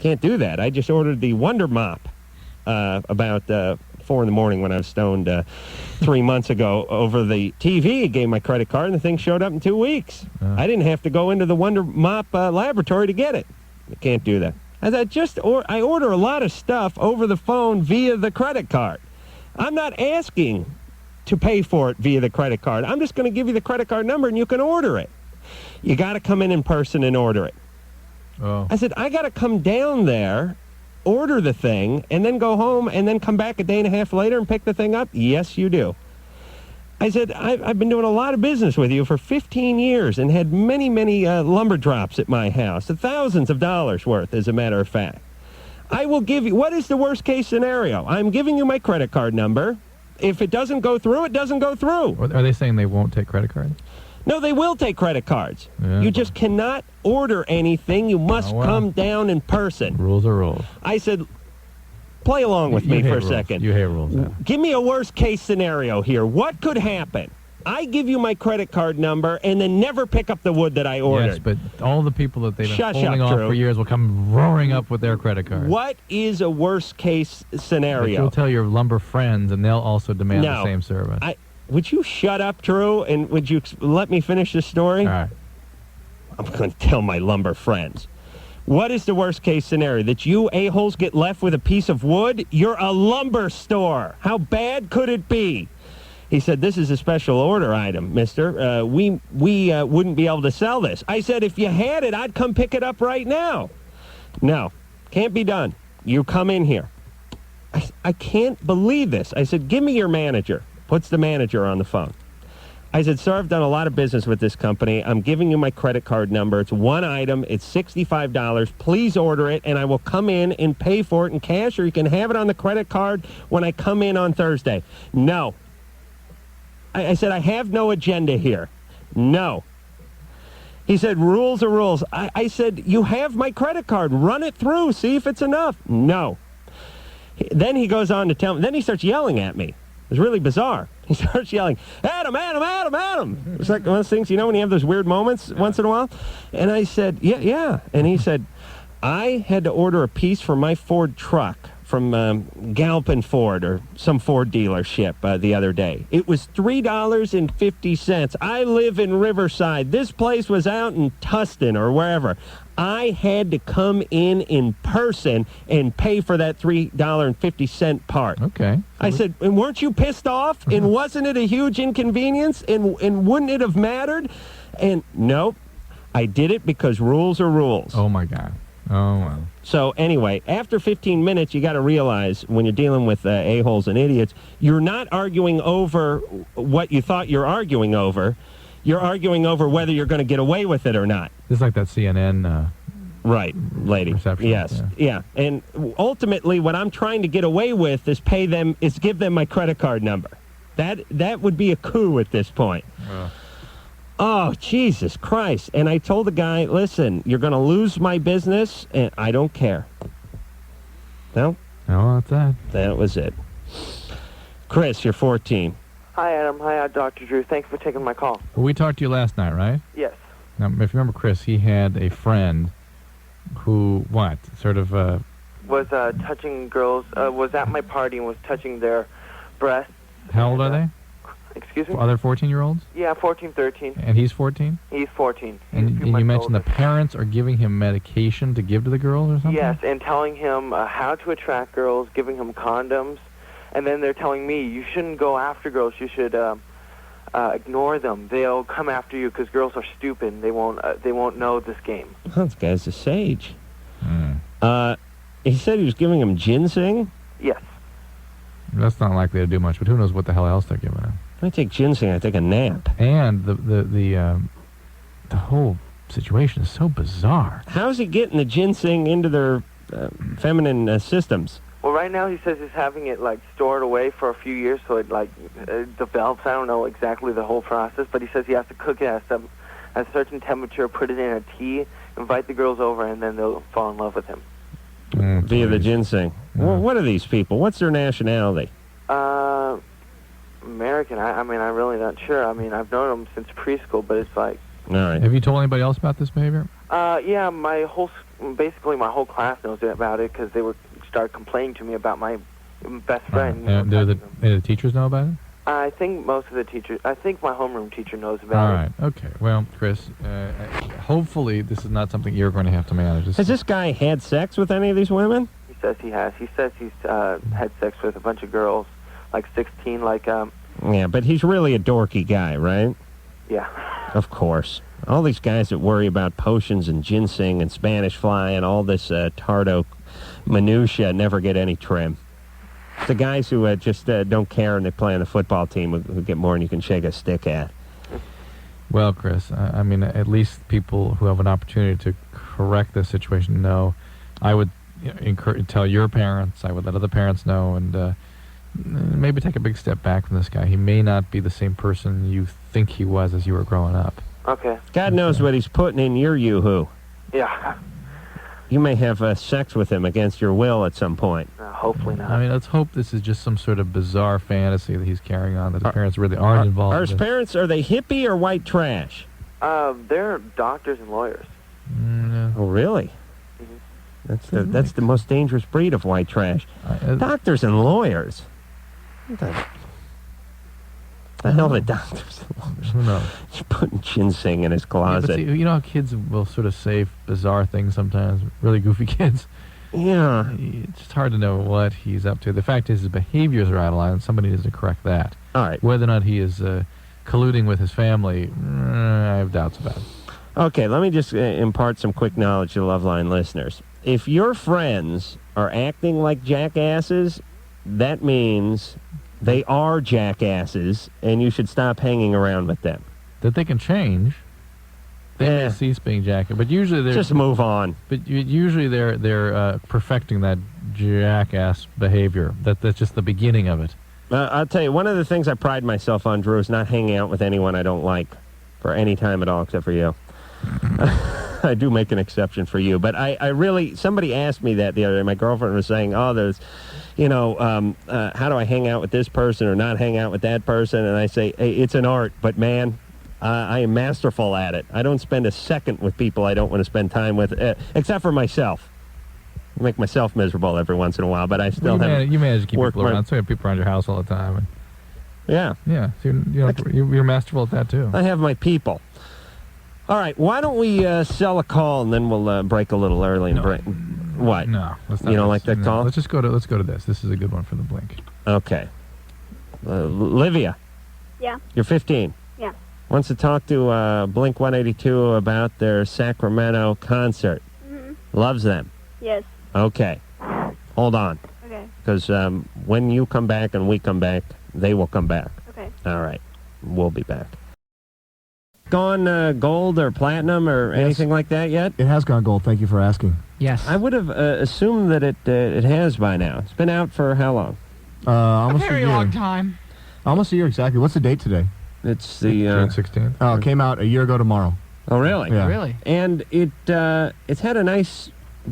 Can't do that. I just ordered the Wonder Mop about 4 in the morning when I was stoned 3 months ago over the TV. Gave my credit card, and the thing showed up in 2 weeks. I didn't have to go into the Wonder Mop laboratory to get it. I can't do that. I order a lot of stuff over the phone via the credit card. I'm not asking to pay for it via the credit card. I'm just going to give you the credit card number, and you can order it. You got to come in person and order it. Oh. I said, I got to come down there, order the thing, and then go home, and then come back a day and a half later and pick the thing up? Yes, you do. I said, I've been doing a lot of business with you for 15 years and had many, many lumber drops at my house, thousands of dollars worth, as a matter of fact. I will give you, what is the worst case scenario? I'm giving you my credit card number. If it doesn't go through, it doesn't go through. Are they saying they won't take credit cards? No, they will take credit cards. Yeah, you just cannot order anything. You must come down in person. Rules are rules. I said, play along with me for a second. You hate rules. Yeah. Give me a worst case scenario here. What could happen? I give you my credit card number and then never pick up the wood that I ordered. Yes, but all the people that they've been holding on for years will come roaring up with their credit card. What is a worst case scenario? But you'll tell your lumber friends, and they'll also demand the same service. Would you shut up, Drew, and would you let me finish the story? All right. I'm going to tell my lumber friends. What is the worst case scenario? That you a-holes get left with a piece of wood? You're a lumber store. How bad could it be? He said, this is a special order item, mister. We wouldn't be able to sell this. I said, if you had it, I'd come pick it up right now. No, can't be done. You come in here. I can't believe this. I said, give me your manager. Puts the manager on the phone. I said, sir, I've done a lot of business with this company. I'm giving you my credit card number. It's one item. It's $65. Please order it, and I will come in and pay for it in cash, or you can have it on the credit card when I come in on Thursday. No. I said, I have no agenda here. No. He said, rules are rules. I said, you have my credit card. Run it through. See if it's enough. No. Then he goes on to tell me. Then he starts yelling at me. It was really bizarre. He starts yelling, Adam, Adam, Adam, Adam. It's like one of those things, you know, when you have those weird moments once in a while. And I said, yeah. And he said, I had to order a piece for my Ford truck from Galpin Ford or some Ford dealership the other day. It was $3.50. I live in Riverside. This place was out in Tustin or wherever. I had to come in person and pay for that $3.50 part. Okay. I said, and weren't you pissed off? And wasn't it a huge inconvenience? And wouldn't it have mattered? And nope, I did it because rules are rules. Oh, my God. Oh, well. So anyway, after 15 minutes, you got to realize when you're dealing with a-holes and idiots, you're not arguing over what you thought you're arguing over. You're arguing over whether you're going to get away with it or not. It's like that CNN right, lady. Reception. Yes, yeah. And ultimately, what I'm trying to get away with is give them my credit card number. That would be a coup at this point. Oh, Jesus Christ. And I told the guy, listen, you're going to lose my business, and I don't care. No? Oh, that's that. That was it. Chris, you're 14. Hi, Adam. Hi, Dr. Drew. Thanks for taking my call. Well, we talked to you last night, right? Yes. Now, if you remember, Chris, he had a friend who, was touching girls, was at my party and was touching their breasts. How old are they? Excuse me? Are they 14-year-olds? Yeah, 14, 13. And he's 14? He's 14. And you mentioned the parents are giving him medication to give to the girls or something? Yes, and telling him how to attract girls, giving him condoms. And then they're telling me, you shouldn't go after girls. You should ignore them. They'll come after you because girls are stupid. They won't know this game. Oh, this guy's a sage. He said he was giving him ginseng? Yes. That's not likely to do much, but who knows what the hell else they're giving him. When I take ginseng, I take a nap. And the whole situation is so bizarre. How's he getting the ginseng into their feminine systems? Well, right now he says he's having it stored away for a few years, so it develops. I don't know exactly the whole process, but he says he has to cook it at a certain temperature, put it in a tea, invite the girls over, and then they'll fall in love with him. Via the ginseng. Well, what are these people? What's their nationality? American. I'm really not sure. I've known them since preschool, but it's like... All right. Have you told anybody else about this behavior? Yeah, my whole basically my whole class knows about it because they started complaining to me about my best friend. And the teachers know about it? I think most of the teachers. I think my homeroom teacher knows about it. All right. Okay. Well, Chris, hopefully this is not something you're going to have to manage. Has this guy had sex with any of these women? He says he has. He says he's had sex with a bunch of girls, like 16, like Yeah, but he's really a dorky guy, right? Yeah. Of course. All these guys that worry about potions and ginseng and Spanish fly and all this tardo minutia never get any trim. The guys who just don't care and they play on the football team who get more than you can shake a stick at. Well, Chris, I mean, at least people who have an opportunity to correct this situation know. I would tell your parents. I would let other parents know, and maybe take a big step back from this guy. He may not be the same person you think he was as you were growing up. Okay. God knows what he's putting in your yoo-hoo. Yeah. You may have sex with him against your will at some point. Hopefully not. I mean, let's hope this is just some sort of bizarre fantasy that he's carrying on, that his parents really aren't involved Are in. his parents, are they hippie or white trash? They're doctors and lawyers. Yeah. Oh, really? Mm-hmm. That's the most dangerous breed of white trash. Doctors and lawyers. What the hell are doctors and lawyers? Who knows? He's putting ginseng in his closet. Yeah, but see, you know how kids will sort of say bizarre things sometimes, really goofy kids? Yeah. It's just hard to know what he's up to. The fact is his behaviors are out of line, and somebody needs to correct that. All right. Whether or not he is colluding with his family, I have doubts about it. Okay, let me just impart some quick knowledge to Loveline listeners. If your friends are acting like jackasses, that means they are jackasses, and you should stop hanging around with them. That they can change. They may cease being jackass, but usually they're just move on. But usually they're perfecting that jackass behavior. That's just the beginning of it. I'll tell you, one of the things I pride myself on, Drew, is not hanging out with anyone I don't like for any time at all, except for you. I do make an exception for you, but I really, somebody asked me that the other day. My girlfriend was saying, oh, there's, how do I hang out with this person or not hang out with that person? And I say, hey, it's an art, but man, I am masterful at it. I don't spend a second with people I don't want to spend time with, except for myself. I make myself miserable every once in a while, but I still you manage to keep people around. So you have people around your house all the time. And yeah. So you're masterful at that, too. I have my people. All right, why don't we sell a call and then we'll break a little early and break. What? No, you don't like that call? Let's go to this. This is a good one for the Blink. Okay. Livia. Yeah. You're 15. Yeah. Wants to talk to Blink 182 about their Sacramento concert. Mm-hmm. Loves them. Yes. Okay. Hold on. Okay. Because when you come back and we come back, they will come back. Okay. All right. We'll be back. Gone gold or platinum or anything like that yet? It has gone gold. Thank you for asking. Yes. I would have assumed that it has by now. It's been out for how long? Almost a very long time. Almost a year exactly. What's the date today? It's the June 16th. Oh, it came out a year ago tomorrow. Oh, really? Yeah. Really? And it's had a nice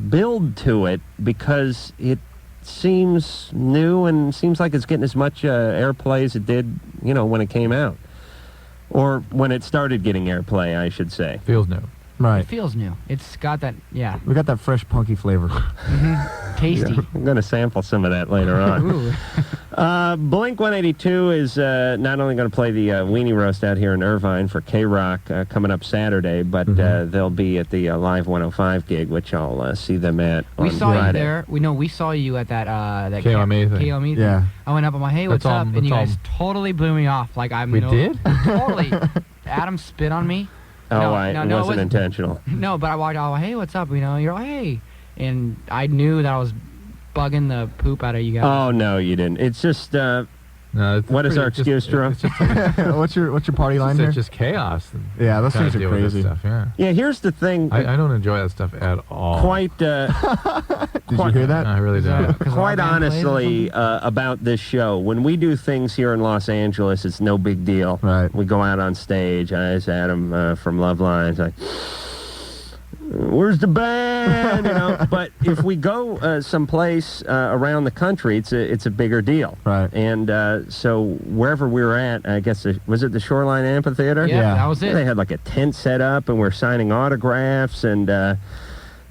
build to it because it seems new and seems like it's getting as much airplay as it did, when it came out. Or when it started getting airplay, I should say. Feels new. Right. It feels new. It's got that, yeah. We got that fresh, punky flavor. Mm-hmm. Tasty. Yeah, I'm going to sample some of that later on. Blink 182 is not only going to play the Weenie Roast out here in Irvine for K-Rock coming up Saturday, but they'll be at the Live 105 gig, which I'll see them at on We saw Friday. you there. We saw you at that KOME thing. KOME thing. Yeah. I went up, I'm like, hey, what's up? And you guys totally blew me off. Like We did? Totally. Adam spit on me. Oh, it wasn't intentional. No, but I walked out, hey, what's up? You're like, hey. And I knew that I was bugging the poop out of you guys. Oh, no, you didn't. It's just, what is our excuse, Drew? What's your party line here? It's just chaos. Yeah, those things are crazy. Stuff, yeah. Yeah, here's the thing. I don't enjoy that stuff at all. Quite, Did you hear that? No, I really don't. Quite honestly, about this show, when we do things here in Los Angeles, it's no big deal. Right. We go out on stage. It's Adam from Loveline. It's like, where's the band? But if we go someplace around the country, it's a bigger deal. Right. And so wherever we were at, I guess, was it the Shoreline Amphitheater? Yeah, that was it. They had like a tent set up, and we're signing autographs, and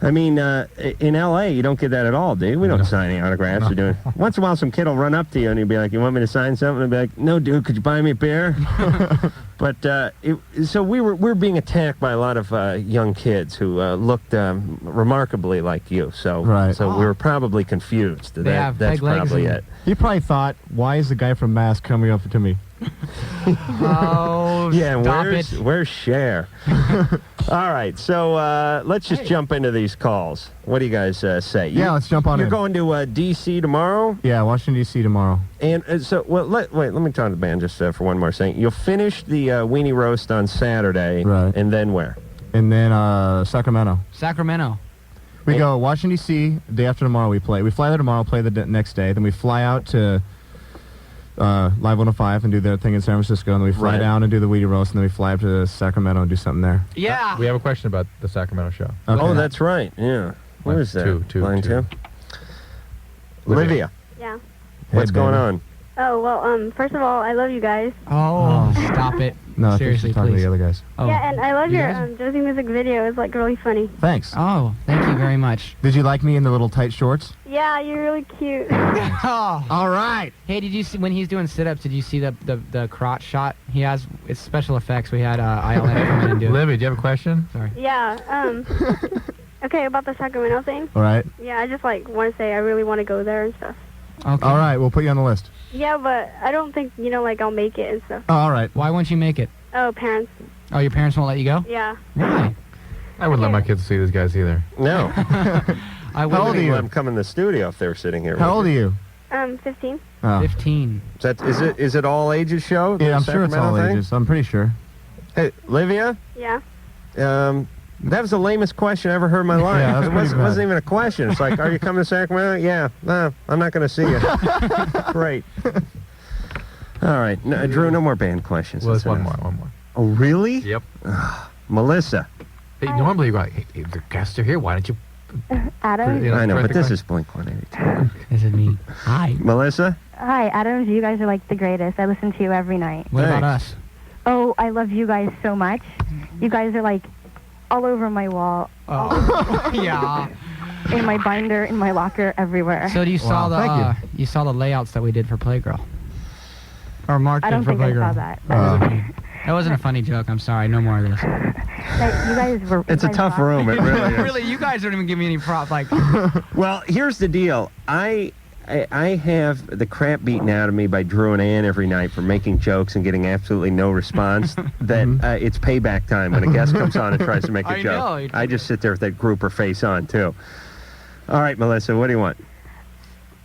I mean, in L.A., you don't get that at all, do you? We don't sign any autographs. Or doing. Once in a while, some kid will run up to you and he'll be like, "You want me to sign something?" And be like, "No, dude, could you buy me a beer?" But so we were being attacked by a lot of young kids who looked remarkably like you. So we were probably confused. That's probably it. He probably thought, "Why is the guy from Mass coming up to me?" Oh, yeah, stop where's Cher? All right, so let's just jump into these calls. What do you guys say? Let's jump on in. You're going to D.C. tomorrow? Yeah, Washington, D.C. tomorrow. And so, let me talk to the band just for one more second. You'll finish the Weenie Roast on Saturday, right? And then where? And then Sacramento. Sacramento. We go Washington, D.C. Day after tomorrow we play. We fly there tomorrow, play the next day. Then we fly out to Live 105 and do their thing in San Francisco. And then we fly down and do the Weenie Roast. And then we fly up to Sacramento and do something there. Yeah. We have a question about the Sacramento show. Okay. Oh, that's right. Yeah. Where is that? Line two. Olivia. Yeah. What's going on? Oh, well, first of all, I love you guys. Oh, stop it. No, seriously, talking to please. the other guys. Oh. Yeah, and I love You your guys? Josie music video. It's like really funny. Thanks. Oh, thank you very much. Did you like me in the little tight shorts? Yeah, you're really cute. Oh. All right. Hey, did you see when he's doing sit-ups? Did you see the crotch shot he has? It's special effects. We had ILM come in and do it. Libby, do you have a question? Sorry. Yeah. Okay, about the Sacramento thing. All right. Yeah, I just like want to say I really want to go there and stuff. Okay. All right, we'll put you on the list. Yeah, but I don't think like I'll make it and stuff. Oh, all right. Why won't you make it? Oh, parents. Oh, your parents won't let you go? Yeah. Why? I wouldn't let my kids see these guys either. No. I How old are you? Let them come in the studio if they were sitting here. How old are you? 15. Oh. 15. Is it all ages show? Yeah, the I'm sure it's all Sacramento thing? ages. I'm pretty sure. Hey, Olivia. Yeah. That was the lamest question I ever heard in my life. Yeah, that's it pretty bad. wasn't even a question. It's like, are you coming to Sacramento? Yeah. No, I'm not going to see you. Great. All right. No, Drew, no more band questions. Well, there's That's one enough. more. Oh, really? Yep. Melissa. Hey, normally you go, hey, the guests are here. Why don't you? Adam. You know, I know, try but the this question. is Blink-182. This is me. Hi. Melissa? Hi, Adams. You guys are like the greatest. I listen to you every night. What about Thanks. us? Oh, I love you guys so much. You guys are like all over my wall, Oh, yeah. in my binder, in my locker, everywhere. So you saw thank you saw the layouts that we did for Playgirl? Or Mark I did don't for think I Playgirl? saw that. That wasn't a funny joke. I'm sorry. No more of this. You guys were. It's you a guys tough rock. room. It really is. Really, you guys don't even give me any prop. Like, Well, here's the deal. I have the crap beaten out of me by Drew and Ann every night for making jokes and getting absolutely no response. That it's payback time when a guest comes on and tries to make a I joke. know. I just sit there with that grouper face on, too. All right, Melissa, what do you want?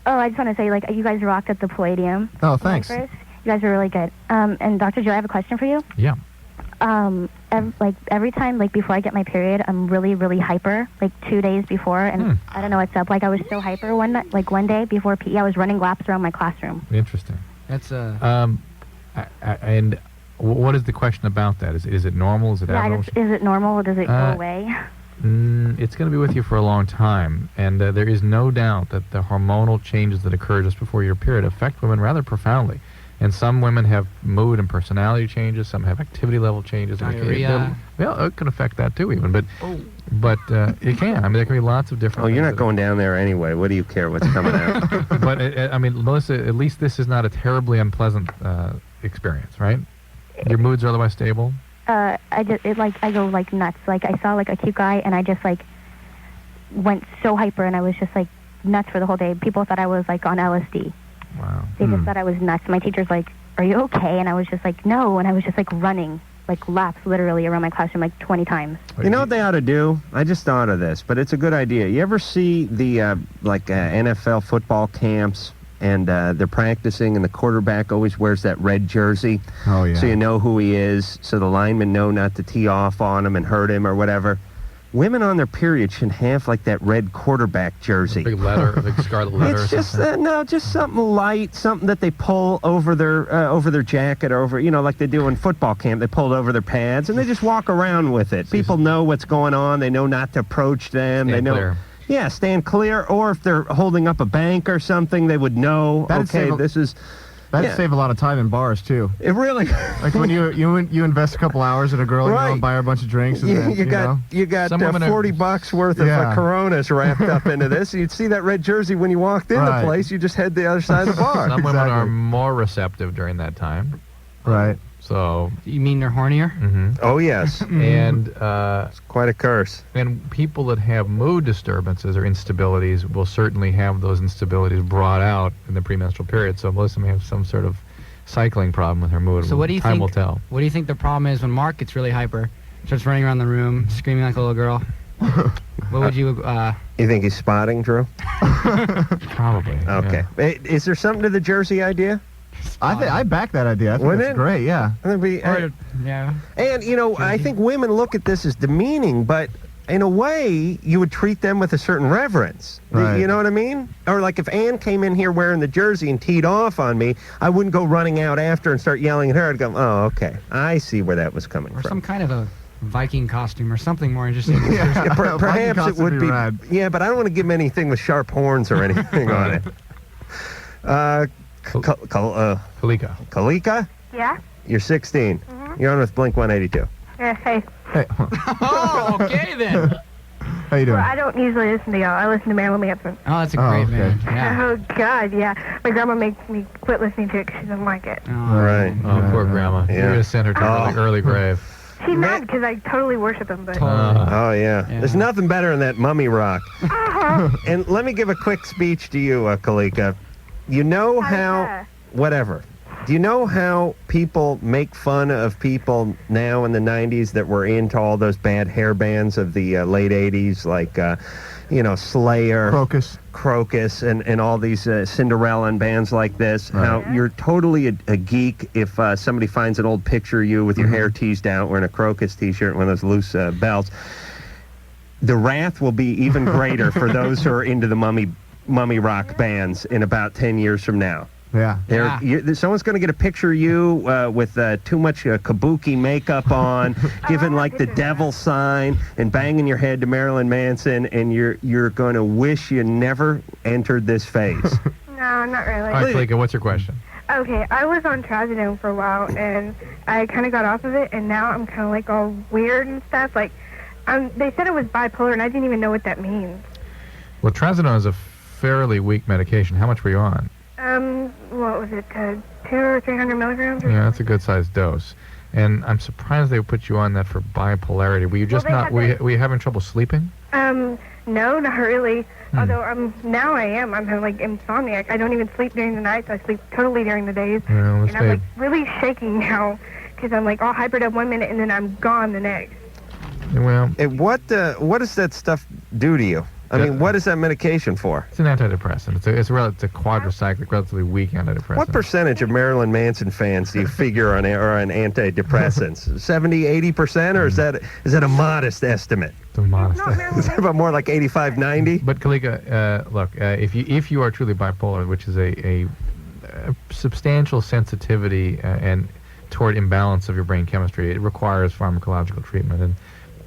Oh, I just want to say, like, you guys rocked at the Palladium. Oh, thanks. You guys were really good. And Dr. Joe, I have a question for you. Yeah. Every time, like, before I get my period, I'm really, really hyper, like 2 days before, and I don't know what's up. Like, I was so hyper one day before PE, I was running laps around my classroom. Interesting. that's And what is the question about that? Is it normal? Is it abnormal? Is it normal, or does it go away? It's going to be with you for a long time, and there is no doubt that the hormonal changes that occur just before your period affect women rather profoundly. And some women have mood and personality changes. Some have activity level changes. Diarrhea. Well, it can affect that too, even. But it can. I mean, there can be lots of different. Oh, you're things not going down there anyway. What do you care what's coming out? But I mean, Melissa, at least this is not a terribly unpleasant experience, right? Your moods are otherwise stable. I go like nuts. Like, I saw like a cute guy, and I just like went so hyper, and I was just like nuts for the whole day. People thought I was like on LSD. Wow. They just thought I was nuts. My teacher's like, "Are you okay?" And I was just like, "No." And I was just like running like laps literally around my classroom like 20 times. You know what they ought to do? I just thought of this, but it's a good idea. You ever see the NFL football camps, and they're practicing, and the quarterback always wears that red jersey? Oh, yeah. So you know who he is, so the linemen know not to tee off on him and hurt him or whatever. Women on their period should have like that red quarterback jersey. Big letter, big scarlet letter. It's or just something. just something light, something that they pull over their jacket, or over, like they do in football camp. They pull it over their pads, and they just walk around with it. People know what's going on. They know not to approach them. Stand they know, clear. yeah, stand clear. Or if they're holding up a bank or something, they would know. That'd Okay, save a- this is. That'd Yeah. save a lot of time in bars too. It really. Like when you invest a couple hours in a girl, Right. buy her a bunch of drinks, and You, then, you got know. you got Some women are- $40 worth of Yeah. Coronas wrapped up into this. You'd see that red jersey when you walked in the Right. place. You just head the other side of the bar. Some women are Exactly. more receptive during that time. Right. So, You mean they're hornier? Oh yes, and it's quite a curse. and people that have mood disturbances or instabilities will certainly have those instabilities brought out in the premenstrual period. So Melissa may have some sort of cycling problem with her mood. So what do you Time think? will tell. What do you think the problem is when Mark gets really hyper, starts running around the room, screaming like a little girl? What would you? You think he's spotting, Drew? Probably. Okay. yeah. Is there something to the jersey idea? I back that idea. I think Wouldn't that's it? great. Yeah. That'd be, Yeah. and I think women look at this as demeaning, but in a way, you would treat them with a certain reverence. Right. You know what I mean? Or like if Ann came in here wearing the jersey and teed off on me, I wouldn't go running out after and start yelling at her. I'd go, oh, okay, I see where that was coming Or from. some kind of a Viking costume or something more interesting. Yeah, Viking perhaps it costume would be. rad. Yeah, but I don't want to give him anything with sharp horns or anything on it. Kalika. Kalika, Yeah? you're 16. You're on with Blink 182. Yeah, hey. Hey, Oh, okay then. how you doing? Well, I don't usually listen to y'all. I listen to Marilyn Manson. Oh, that's a Oh, great okay. man. Yeah. Oh, God, yeah. My grandma makes me quit listening to it because she doesn't like it. Oh, Right. Oh, poor grandma. Yeah. You're going to send her to an early grave. She's mad because I totally worship him, but... Oh, yeah. Yeah. There's nothing better than that mummy rock. And let me give a quick speech to you, Kalika. You know how... Whatever. Do you know how people make fun of people now in the 90s that were into all those bad hair bands of the late 80s, like, Slayer, Crocus. and all these Cinderella and bands like this? Right. How you're totally a geek if somebody finds an old picture of you with your hair teased out wearing a Crocus t-shirt and one of those loose belts. The wrath will be even greater for those who are into the mummy rock bands in about 10 years from now. Yeah. Someone's going to get a picture of you with too much kabuki makeup on, giving like the devil sign and banging your head to Marilyn Manson, and you're going to wish you never entered this phase. No, not really. All right, Kalika, what's your question? Okay, I was on trazodone for a while, and I kind of got off of it, and now I'm kind of like all weird and stuff. Like, they said it was bipolar, and I didn't even know what that means. Well, trazodone is a fairly weak medication. How much were you on? What was it, 200 or 300 milligrams? Or Yeah, that's a good-sized dose. And I'm surprised they would put you on that for bipolarity. Were you just Well, were you having trouble sleeping? No, not really. Although now I am. I'm like insomniac. I don't even sleep during the nights. I sleep totally during the days. Well, And this I'm may- like really shaking now because I'm like all hypered up one minute and then I'm gone the next. Well, And what does that stuff do to you? I mean, what is that medication for? it's an antidepressant. It's a quadricyclic, relatively weak antidepressant. What percentage of Marilyn Manson fans do you figure are on antidepressants? 70, 80%, or is that a modest estimate? It's a modest. Not Marilyn Is that about more like 85, 90? But Kalika, look, if you are truly bipolar, which is a substantial sensitivity and toward imbalance of your brain chemistry, it requires pharmacological treatment, and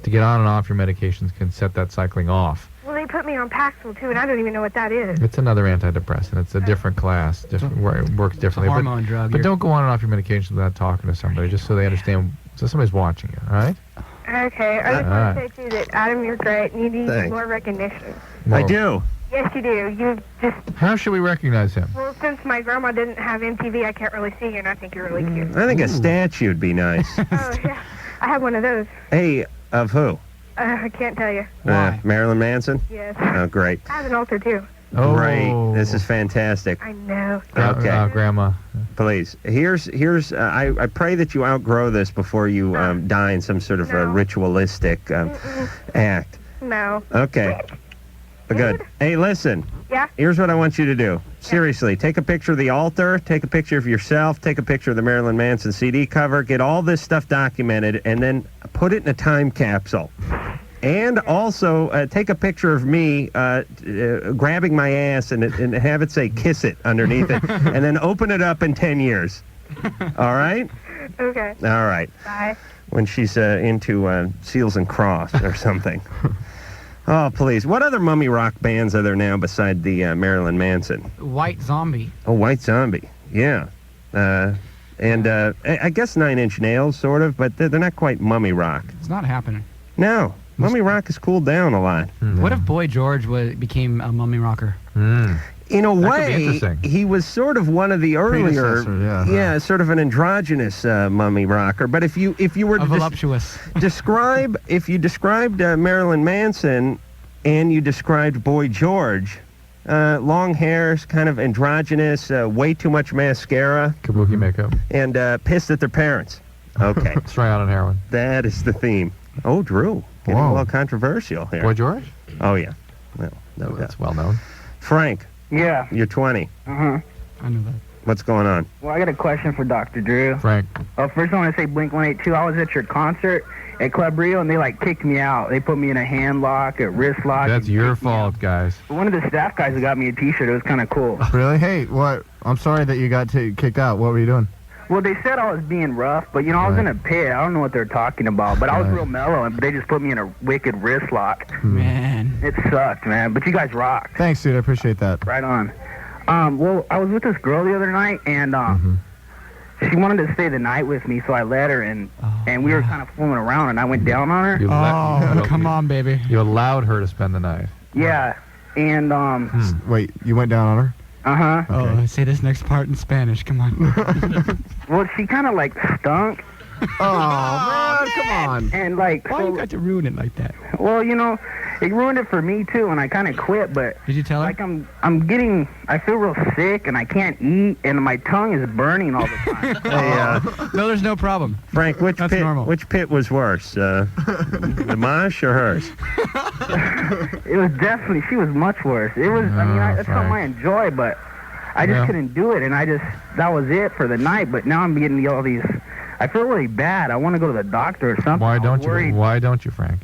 to get on and off your medications can set that cycling off. Well, they put me on Paxil too, and I don't even know what that is. It's another antidepressant. It's a different class. Works differently. hormone drug. But don't go on and off your medications without talking to somebody, just so they understand. So somebody's watching you. All right? Okay, I just want Alright. to say too that Adam, you're great. You need Thanks. more recognition. I Well, do. Yes, you do. You just How should we recognize him? well, since my grandma didn't have MTV, I can't really see you, and I think you're really cute. I think a statue would be nice. Oh yeah, I have one of those. Hey, of who? I can't tell you. Why? Marilyn Manson? Yes, Oh, great. I have an altar too. Great. This is fantastic. I know. Okay. Grandma. Please. Here's I pray that you outgrow this before you die in some sort of a No. ritualistic act. No. Okay. Good. Hey, listen. Yeah. Here's what I want you to do. Seriously, take a picture of the altar, take a picture of yourself, take a picture of the Marilyn Manson CD cover, get all this stuff documented, and then put it in a time capsule. And also take a picture of me grabbing my ass and have it say "kiss it" underneath it, and then open it up in 10 years. All right? Okay. All right. Bye. When she's into Seals and Cross or something. Oh, please. What other mummy rock bands are there now beside the Marilyn Manson? White Zombie. Oh, White Zombie. Yeah. I guess 9 Inch Nails, sort of, but they're not quite mummy rock. It's not happening. No, mummy rock has cooled down a lot. What if Boy George became a mummy rocker? In a That could be way, interesting. he was sort of one of the earlier, Predecessor, sort of an androgynous mummy rocker. But if you were to Voluptuous. if you described Marilyn Manson and you described Boy George, long hairs, kind of androgynous, way too much mascara, Kabuki makeup. and pissed at their parents. Okay, Strung out on heroin. that is the theme. Oh, Drew, getting a Whoa. little controversial here. Boy George? Oh, yeah. Well, no doubt. That's well known. Frank, Yeah. you're 20. Uh-huh. I knew that. What's going on? Well, I got a question for Dr. Drew. Frank. First I want to say Blink-182. I was at your concert at Club Rio, and they, kicked me out. They put me in a hand lock, a wrist lock. That's and your kicked me fault, out. guys. One of the staff guys got me a T-shirt. It was kind of cool. Really? Hey, what? I'm sorry that you got kicked out. What were you doing? Well, they said I was being rough, but, I was in a pit. I don't know what they're talking about, but I was Right. real mellow, but they just put me in a wicked wrist lock. Man. It sucked, man, but you guys rock. Thanks, dude. I appreciate that. Right on. Well, I was with this girl the other night, and she wanted to stay the night with me, so I let her, and we were kind of fooling around, and I went down on her. Come on, baby. You allowed her to spend the night. Yeah, and Wait, you went down on her? uh-huh. Oh, say this next part in Spanish. Come on. Well, she kind of stunk, Oh, man, come on. and Why you got to ruin it like that? well, it ruined it for me too, and I kind of quit. But Did you tell her? I feel real sick, and I can't eat, and my tongue is burning all the time. Hey, No, there's no problem. Frank, which That's pit? normal. Which pit was worse, the Mosh or hers? It was definitely, she was much worse. It was, that's Frank. something I enjoy, but I just Yeah. couldn't do it, and that was it for the night. But now I'm getting all these. I feel really bad. I want to go to the doctor or something. Why I'm don't you? worried. Why don't you, Frank?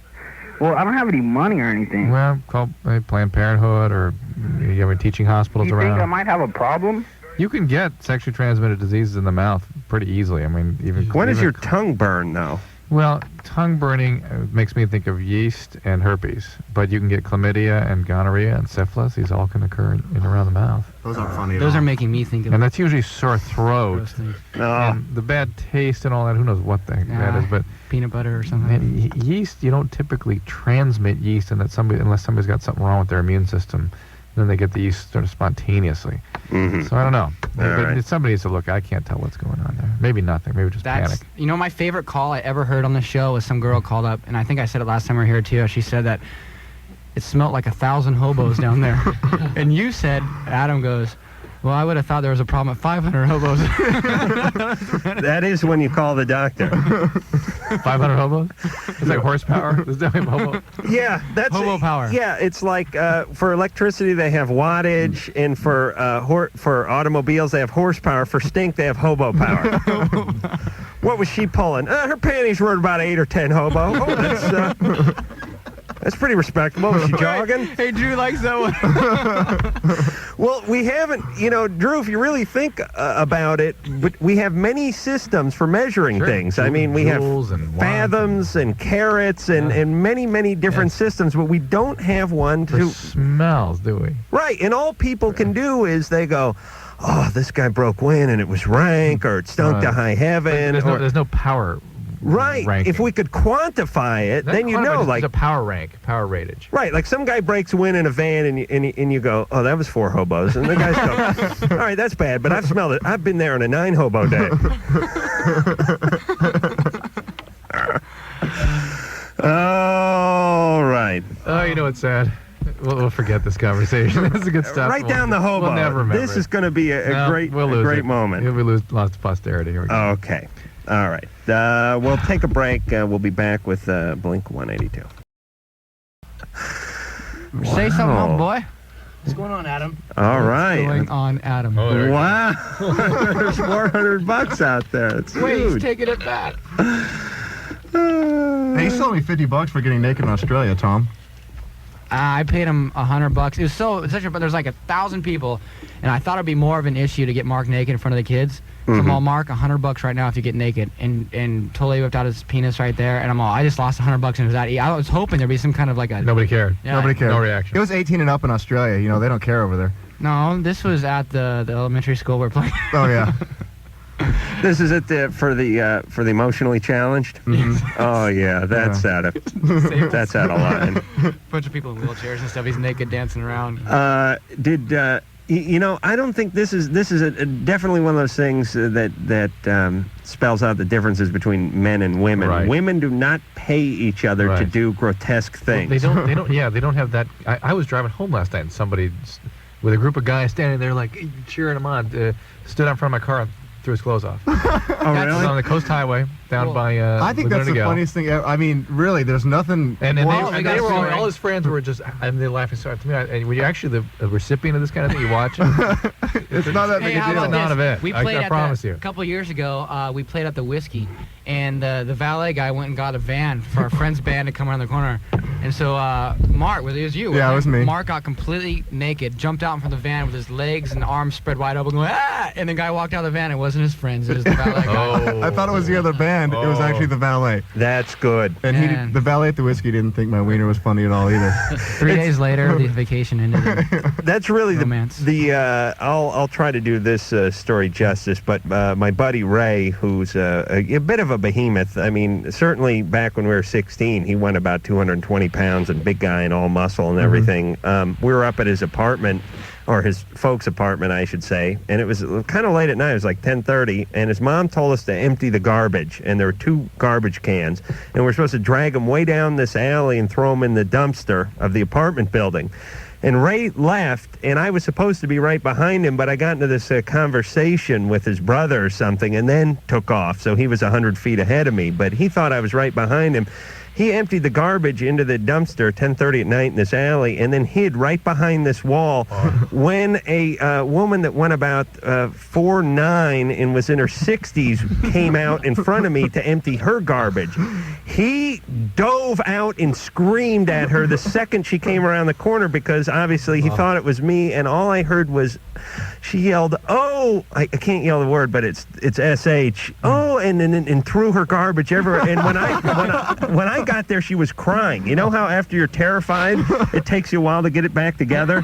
Well, I don't have any money or anything. Well, call Planned Parenthood, or you have any teaching Do hospitals you around. think I might have a problem? You can get sexually transmitted diseases in the mouth pretty easily. I mean, even When does even- your tongue burn, though? Well, tongue burning makes me think of yeast and herpes, but you can get chlamydia and gonorrhea and syphilis. These all can occur in around the mouth, Those aren't funny Those are making me think of and that's usually sore throat. gross things. Oh, And the bad taste and all that. Who knows what the heck that is? But Peanut butter or something. man, yeast, you don't typically transmit yeast, unless somebody's got something wrong with their immune system. Then they get the yeast sort of spontaneously. mhm. So I don't know. But right. somebody needs to look. I can't tell what's going on there. Maybe nothing. Maybe just panic. My favorite call I ever heard on the show was some girl called up, and I think I said it last time we were here too. She said that it smelled like 1,000 hobos down there. And you said, Adam goes, well, I would have thought there was a problem at 500 hobos. That is when you call the doctor. 500 hobos? It's like horsepower. There's definitely hobo. Yeah, that's Hobo power. Yeah, it's like for electricity they have wattage, and for automobiles they have horsepower. For stink they have hobo power. What was she pulling? Her panties were about 8 or 10 hobo. Oh, that's pretty respectable. Was she jogging? Hey, Drew likes that one. Well, we haven't, Drew, if you really think about it, but we have many systems for measuring Sure. things. I mean, we have Joules and watts fathoms and carats and many, many different systems, but we don't have one For to... smells, do we? Right, and all people can do is they go, oh, this guy broke wind and it was rank, or it stunk to Right. high heaven. There's no power. Right, ranking. if we could quantify it, then you know, like... a power rank, power ratage. Right, like some guy breaks wind in a van and you go, oh, that was 4 hobos. And the guys go, all right, that's bad, but I've smelled it. I've been there on a 9 hobo day. All right. Oh, you know what's sad? We'll forget this conversation. This is good stuff. Write down the hobo. We'll never remember This it. is going to be a great moment. We lose lots of posterity. Here we go. Okay. All right. We'll take a break. We'll be back with Blink 182. Say something, Wow. old boy. What's going on, Adam? All What's right. going on, Adam? Oh, there we go. Wow. There's $400 out there. It's Wait, he's huge. taking it back. Hey, you sold me $50 for getting naked in Australia, Tom. I paid him $100. It was such a, but there's like 1,000 people, and I thought it'd be more of an issue to get Mark naked in front of the kids. So I'm all, Mark, $100 right now if you get naked, and totally whipped out his penis right there, and I'm all, I just lost $100 and it was that. I was hoping there'd be some kind of like a Nobody cared. Yeah. Nobody cared. No reaction. It was 18 and up in Australia. You know, they don't care over there. No, this was at the elementary school we're playing. Oh, yeah. This is it for the emotionally challenged. Oh yeah, that's out of line. Bunch of people in wheelchairs and stuff. He's naked dancing around. You know, I don't think this is definitely one of those things that spells out the differences between men and women. Right. Women do not pay each other to do grotesque things. Well, they don't. Yeah, they don't have that. I was driving home last night, and somebody with a group of guys standing there, like cheering him on, stood out in front of my car and threw his clothes off. Oh, really? On the Coast Highway down by. I think that's the funniest thing. I mean, really, there's nothing. And they were all his friends were just, and they laughing so hard to me. And were you actually the recipient of this kind of thing? You watch it? It's not that big a deal. None of it. We played I promise you. A couple years ago, we played at the Whiskey, and the valet guy went and got a van for our friend's band to come around the corner. And so Mark, it was you. Yeah, it was me. Mark got completely naked, jumped out from the van with his legs and arms spread wide open, going, ah! And the guy walked out of the van. It wasn't his friends. It was the valet guy. I thought it was the other band. It was actually the valet. That's good. And the valet at the Whiskey didn't think my wiener was funny at all either. 3 days later, the vacation ended. That's really romance. I'll try to do this story justice, but my buddy Ray, who's a bit of a behemoth. I mean, certainly back when we were 16, he went about 220 pounds and big guy and all muscle and everything. We were up at his apartment, or his folks' apartment, I should say, and it was kind of late at night. It was like 10:30, and his mom told us to empty the garbage, and there were 2 garbage cans, and we're supposed to drag them way down this alley and throw them in the dumpster of the apartment building. And Ray left, and I was supposed to be right behind him, but I got into this conversation with his brother or something, and then took off. So he was 100 feet ahead of me, but he thought I was right behind him. He emptied the garbage into the dumpster 10:30 at night in this alley, and then hid right behind this wall. When a woman that went about 4'9" and was in her 60s came out in front of me to empty her garbage, he dove out and screamed at her the second she came around the corner, because obviously he thought it was me, and all I heard was she yelled, "Oh!" I can't yell the word, but it's SH. "Oh!" and threw her garbage everywhere. And when I got there, she was crying. You know how after you're terrified, it takes you a while to get it back together?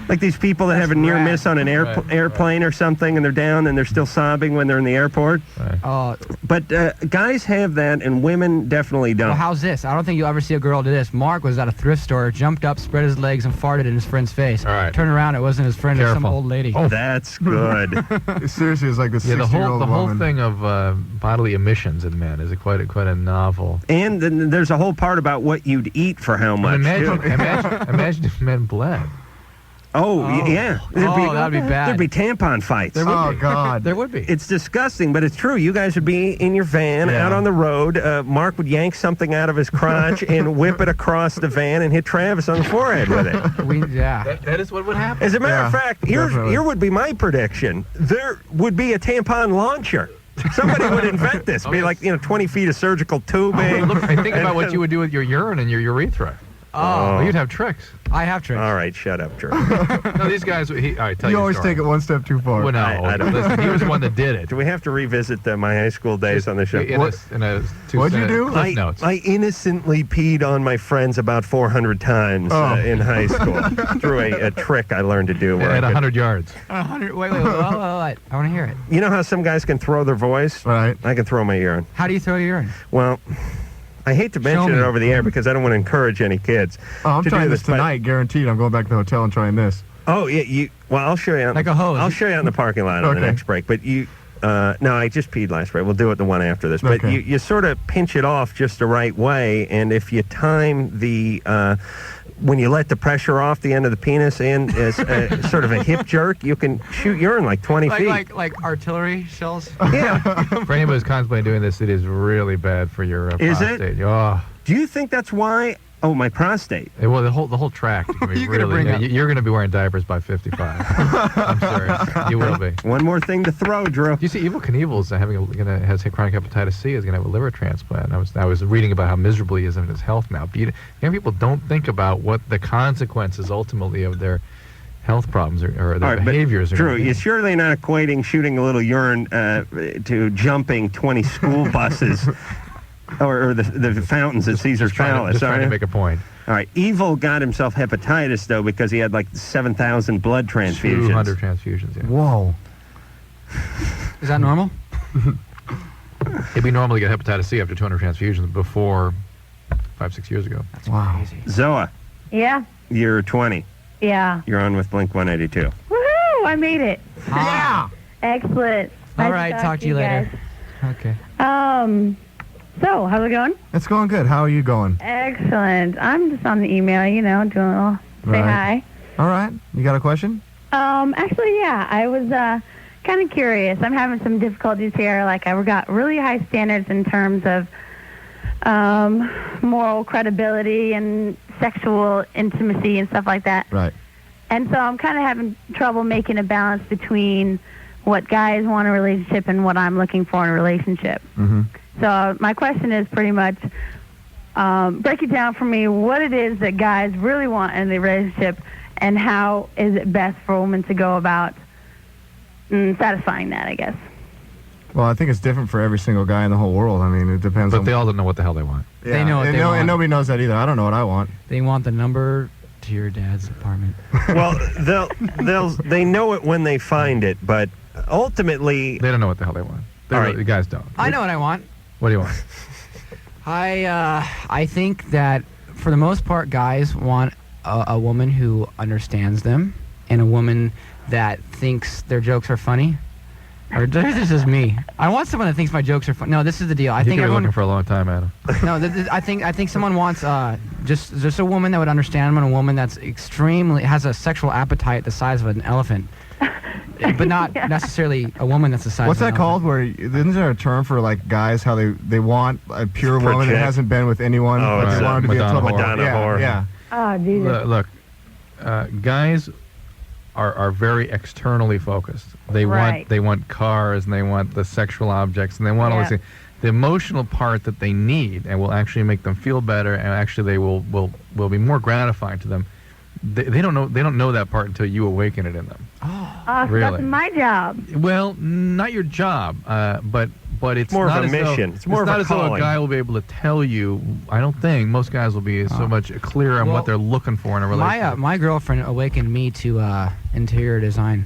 Like these people that have a near miss on an airplane or something, and they're down and they're still sobbing when they're in the airport. But guys have that, and women definitely don't. Well, how's this? I don't think you'll ever see a girl do this. Mark was at a thrift store, jumped up, spread his legs, and farted in his friend's face. All right. Turned around, it wasn't his friend, it was some old lady. Oh, that's good. Seriously, it's like a 60-year-old the whole woman. thing of bodily emissions in men is quite a novel. And then there's a whole part about what you'd eat for how much. Imagine if men bled. Yeah. That'd be bad. There'd be tampon fights. Oh, God. There would be. It's disgusting, but it's true. You guys would be in your van out on the road. Mark would yank something out of his crotch and whip it across the van and hit Travis on the forehead with it. That is what would happen. As a matter of fact, here would be my prediction. There would be a tampon launcher. Somebody would invent this. Be like, 20 feet of surgical tubing. Look, think about what you would do with your urine and your urethra. Oh, you'd have tricks. I have tricks. All right, shut up, Drew. No, these guys. All right, tell You always take it one step too far. Well, no, I don't. Listen, he was the one that did it. Do we have to revisit my high school days on the show? What'd you do? I innocently peed on my friends about 400 times in high school through a trick I learned to do. At 100 yards. 100. Wait. I want to hear it. You know how some guys can throw their voice? Right. I can throw my urine. How do you throw your urine? Well, I hate to mention it over the air because I don't want to encourage any kids. Oh, I'm to trying do this tonight, guaranteed. I'm going back to the hotel and trying this. Oh, yeah. Well, I'll show you. Like a hose. I'll show you on the parking lot on the next break. But no, I just peed last break. We'll do it the one after this. But you sort of pinch it off just the right way, and if you time the when you let the pressure off the end of the penis in as sort of a hip jerk, you can shoot urine like 20 feet. Like artillery shells? Yeah. For anybody who's contemplating doing this, it is really bad for your prostate. Is it? Oh. Do you think that's why? Oh, my prostate. Well, the whole tract. You're going to be wearing diapers by 55. I'm serious. You will be. One more thing to throw, Drew. You see, Evel Knievel's has chronic hepatitis C. Is going to have a liver transplant. I was reading about how miserable he is in his health now. Young people don't think about what the consequences ultimately of their health problems or their behaviors are. Drew, you're surely not equating shooting a little urine to jumping 20 school buses. Or the fountains at Caesar's Palace. Just trying to make a point. All right. Evil got himself hepatitis, though, because he had like 7,000 blood transfusions. 200 transfusions, yeah. Whoa. Is that normal? It'd be normal to get hepatitis C after 200 transfusions before 5-6 years ago. That's crazy. Zoa, Yeah. you're 20. Yeah. You're on with Blink 182. Woohoo! I made it. Yeah. Excellent. All Nice right, talk to you later. guys. Okay. So, how's it going? It's going good. How are you going? Excellent. I'm just on the email, doing a little say Right. hi. All right. You got a question? Actually, yeah, I was kind of curious. I'm having some difficulties here. Like, I've got really high standards in terms of moral credibility and sexual intimacy and stuff like that. Right. And so I'm kind of having trouble making a balance between what guys want in a relationship and what I'm looking for in a relationship. Mm-hmm. So my question is pretty much, break it down for me what it is that guys really want in the relationship and how is it best for a woman to go about satisfying that, I guess. Well, I think it's different for every single guy in the whole world. I mean, it depends But on... they all don't know what the hell they want. Yeah, They know what and they want. And nobody knows that either. I don't know what I want. They want the number to your dad's apartment. Well, they know it when they find it, but ultimately, They don't know what the hell they want. All right. The guys don't. I know what I want. What do you want? I think that for the most part, guys want a woman who understands them and a woman that thinks their jokes are funny. Or this is me. I want someone that thinks my jokes are funny. No, this is the deal. I You think could be everyone. looking for a long time, Adam. No, I think someone wants just a woman that would understand them, and a woman that's extremely has a sexual appetite the size of an elephant, but not necessarily a woman that's the size. What's of an that called? elephant. Where isn't there a term for like guys how they want a pure woman that Project. hasn't been with anyone, Oh, but it's they want her to be a Madonna total whore. Madonna yeah, whore. Yeah. Oh, Jesus. Look, guys are very externally focused. They Right. want cars and they want the sexual objects and they want all these Yeah. things. The emotional part that they need and will actually make them feel better and actually they will be more gratifying to them. They don't know that part until you awaken it in them. So Really? that's my job. Well, not your job, but it's More of not a as though- mission. It's more of not a as though a calling. guy will be able to tell you. I don't think most guys will be so much clear on Well, what they're looking for in a relationship. My girlfriend awakened me to interior design.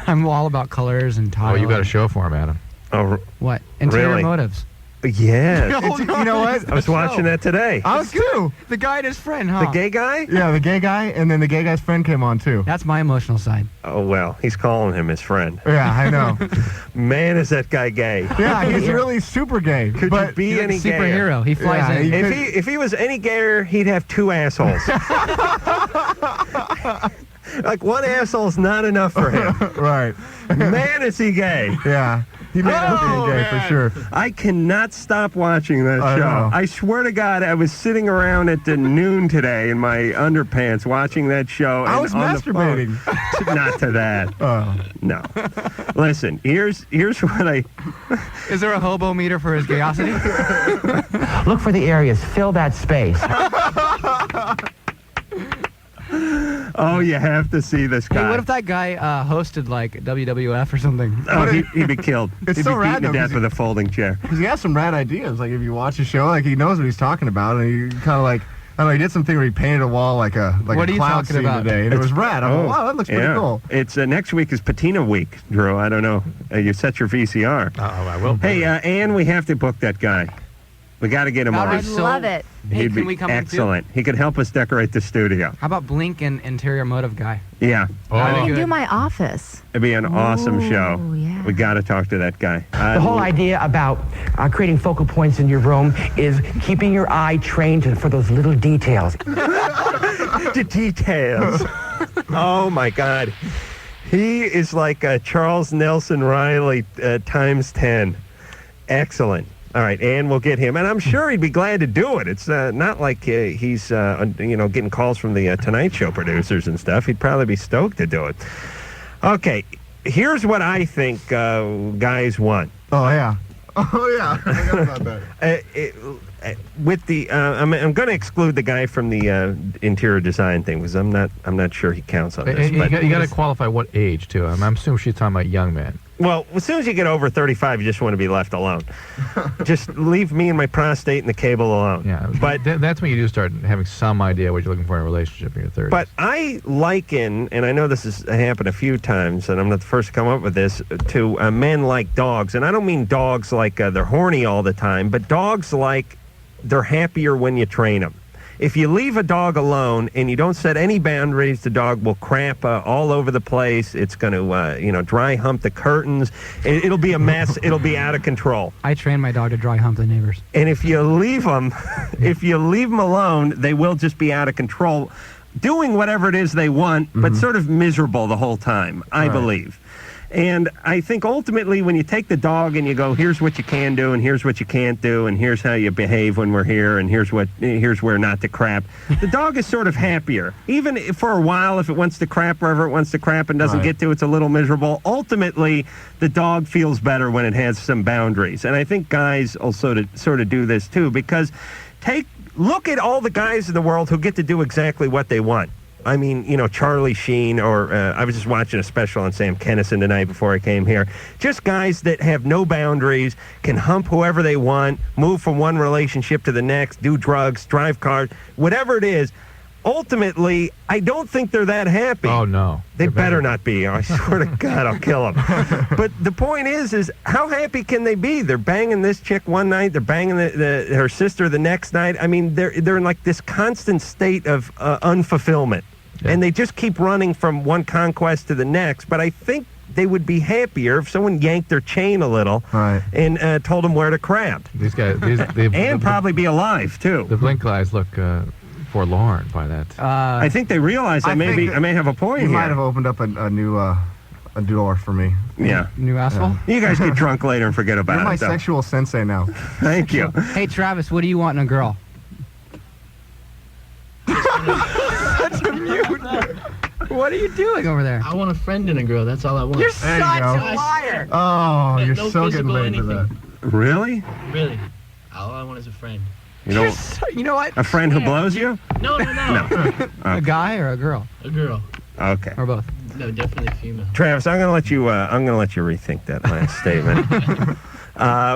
I'm all about colors and tile. Oh, you got a show for him, Adam. oh, What? Interior Really? motives. yes. You know what? I was watching that today. I was too. The guy and his friend, huh? The gay guy? Yeah, the gay guy, and then the gay guy's friend came on too. That's my emotional side. Oh, well, he's calling him his friend. Yeah, I know. Man, is that guy gay. Yeah, he's really super gay. Could but you be any gayer? Superhero. He flies Yeah, in. he- If he was any gayer, he'd have two assholes. Like one asshole's not enough for him. right. Man, is he gay. Yeah. He made us being gay for sure. I cannot stop watching that I show. know. I swear to God, I was sitting around at the noon today in my underpants watching that show. I and was on the phone. masturbating. Not to that. Oh. No. Listen, here's what I... Is there a hobo meter for his gayosity? Look for the areas. Fill that space. Oh, you have to see this guy. Hey, what if that guy hosted like WWF or something? Oh, he'd be killed. It's He'd so be rad, beaten to though, death 'cause with a folding chair. Because he has some rad ideas. Like, if you watch the show, like, he knows what he's talking about. And he kind of like, I don't know, he did something where he painted a wall like a What are a you cloud talking scene about? today. And it was rad. I'm like, wow, that looks pretty yeah. cool. It's next week is Patina Week, Drew. I don't know. You set your VCR. Oh, I will. Hey, Ann, we have to book that guy. We got to get him That'd on. be I'd so- love it. Hey, He'd can be we come in too? excellent. He could help us decorate the studio. How about Blink and interior motive guy? Yeah, Oh. That'd be You can good. do my office. it'd be an awesome show. yeah. We got to talk to that guy. The whole idea about creating focal points in your room is keeping your eye trained for those little details. The details. Oh my God, he is like Charles Nelson Riley times 10. Excellent. All right, and we'll get him, and I'm sure he'd be glad to do it. It's not like he's getting calls from the Tonight Show producers and stuff. He'd probably be stoked to do it. Okay, here's what I think guys want. Oh, yeah. Oh, yeah. I forgot about that. With the I'm going to exclude the guy from the interior design thing because I'm not sure he counts on this. You But got to qualify what age too. I'm assuming she's talking about young men. Well, as soon as you get over 35, you just want to be left alone. Just leave me and my prostate and the cable alone. Yeah, but that's when you do start having some idea what you're looking for in a relationship in your 30s. But I liken, and I know this has happened a few times, and I'm not the first to come up with this, to men like dogs. And I don't mean dogs like they're horny all the time, but dogs like they're happier when you train them. If you leave a dog alone and you don't set any boundaries, the dog will crap all over the place. It's going to, dry hump the curtains. It'll be a mess. It'll be out of control. I train my dog to dry hump the neighbors. And if you leave them, alone, they will just be out of control, doing whatever it is they want, but sort of miserable the whole time, I believe. And I think ultimately when you take the dog and you go, here's what you can do and here's what you can't do and here's how you behave when we're here and here's where not to crap, the dog is sort of happier. Even for a while, if it wants to crap wherever it wants to crap and doesn't get to, it's a little miserable. Ultimately, the dog feels better when it has some boundaries. And I think guys also sort of do this too, because look at all the guys in the world who get to do exactly what they want. I mean, Charlie Sheen, or I was just watching a special on Sam Kinison tonight before I came here. Just guys that have no boundaries, can hump whoever they want, move from one relationship to the next, do drugs, drive cars, whatever it is. Ultimately, I don't think they're that happy. Oh, no. They better not be. I swear to God, I'll kill them. But the point is how happy can they be? They're banging this chick one night. They're banging her sister the next night. I mean, they're in like this constant state of unfulfillment. Yeah. And they just keep running from one conquest to the next. But I think they would be happier if someone yanked their chain a little and told them where to crap. These guys, and probably be alive, too. The Blink guys look forlorn by that. I think they realize I may have a point here. You might have opened up a new a door for me. Yeah. New asshole? Yeah. You guys get drunk later and forget about You're my it. sexual sensei now. Thank you. Hey, Travis, what do you want in a girl? Such a mute. What are you doing over there? I want a friend in a girl. That's all I want. You're such a liar. Oh, you're no so getting laid anything. with that. Really? Really. All I want is a friend. You know what? A friend who blows you? No. A guy or a girl? A girl. Okay. Or both? No, definitely female. Travis, I'm gonna let you rethink that last statement.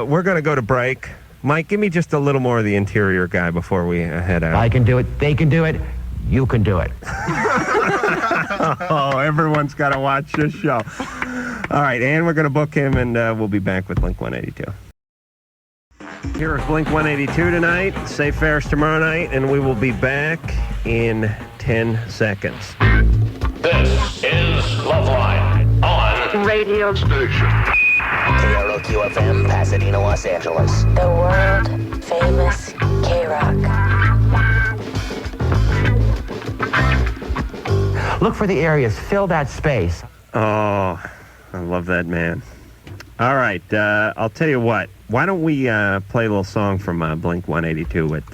We're gonna go to break. Mike, give me just a little more of the interior guy before we head out. I can do it. They can do it. You can do it. Oh, everyone's got to watch this show. All right, and we're going to book him, and we'll be back with Blink 182. Here is Blink 182 tonight. Safe fares tomorrow night, and we will be back in 10 seconds. This is Loveline on radio station. KROQ-FM, Pasadena, Los Angeles. The world famous K-Rock. Look for the areas. Fill that space. Oh, I love that man. All right, I'll tell you what. Why don't we play a little song from Blink 182 at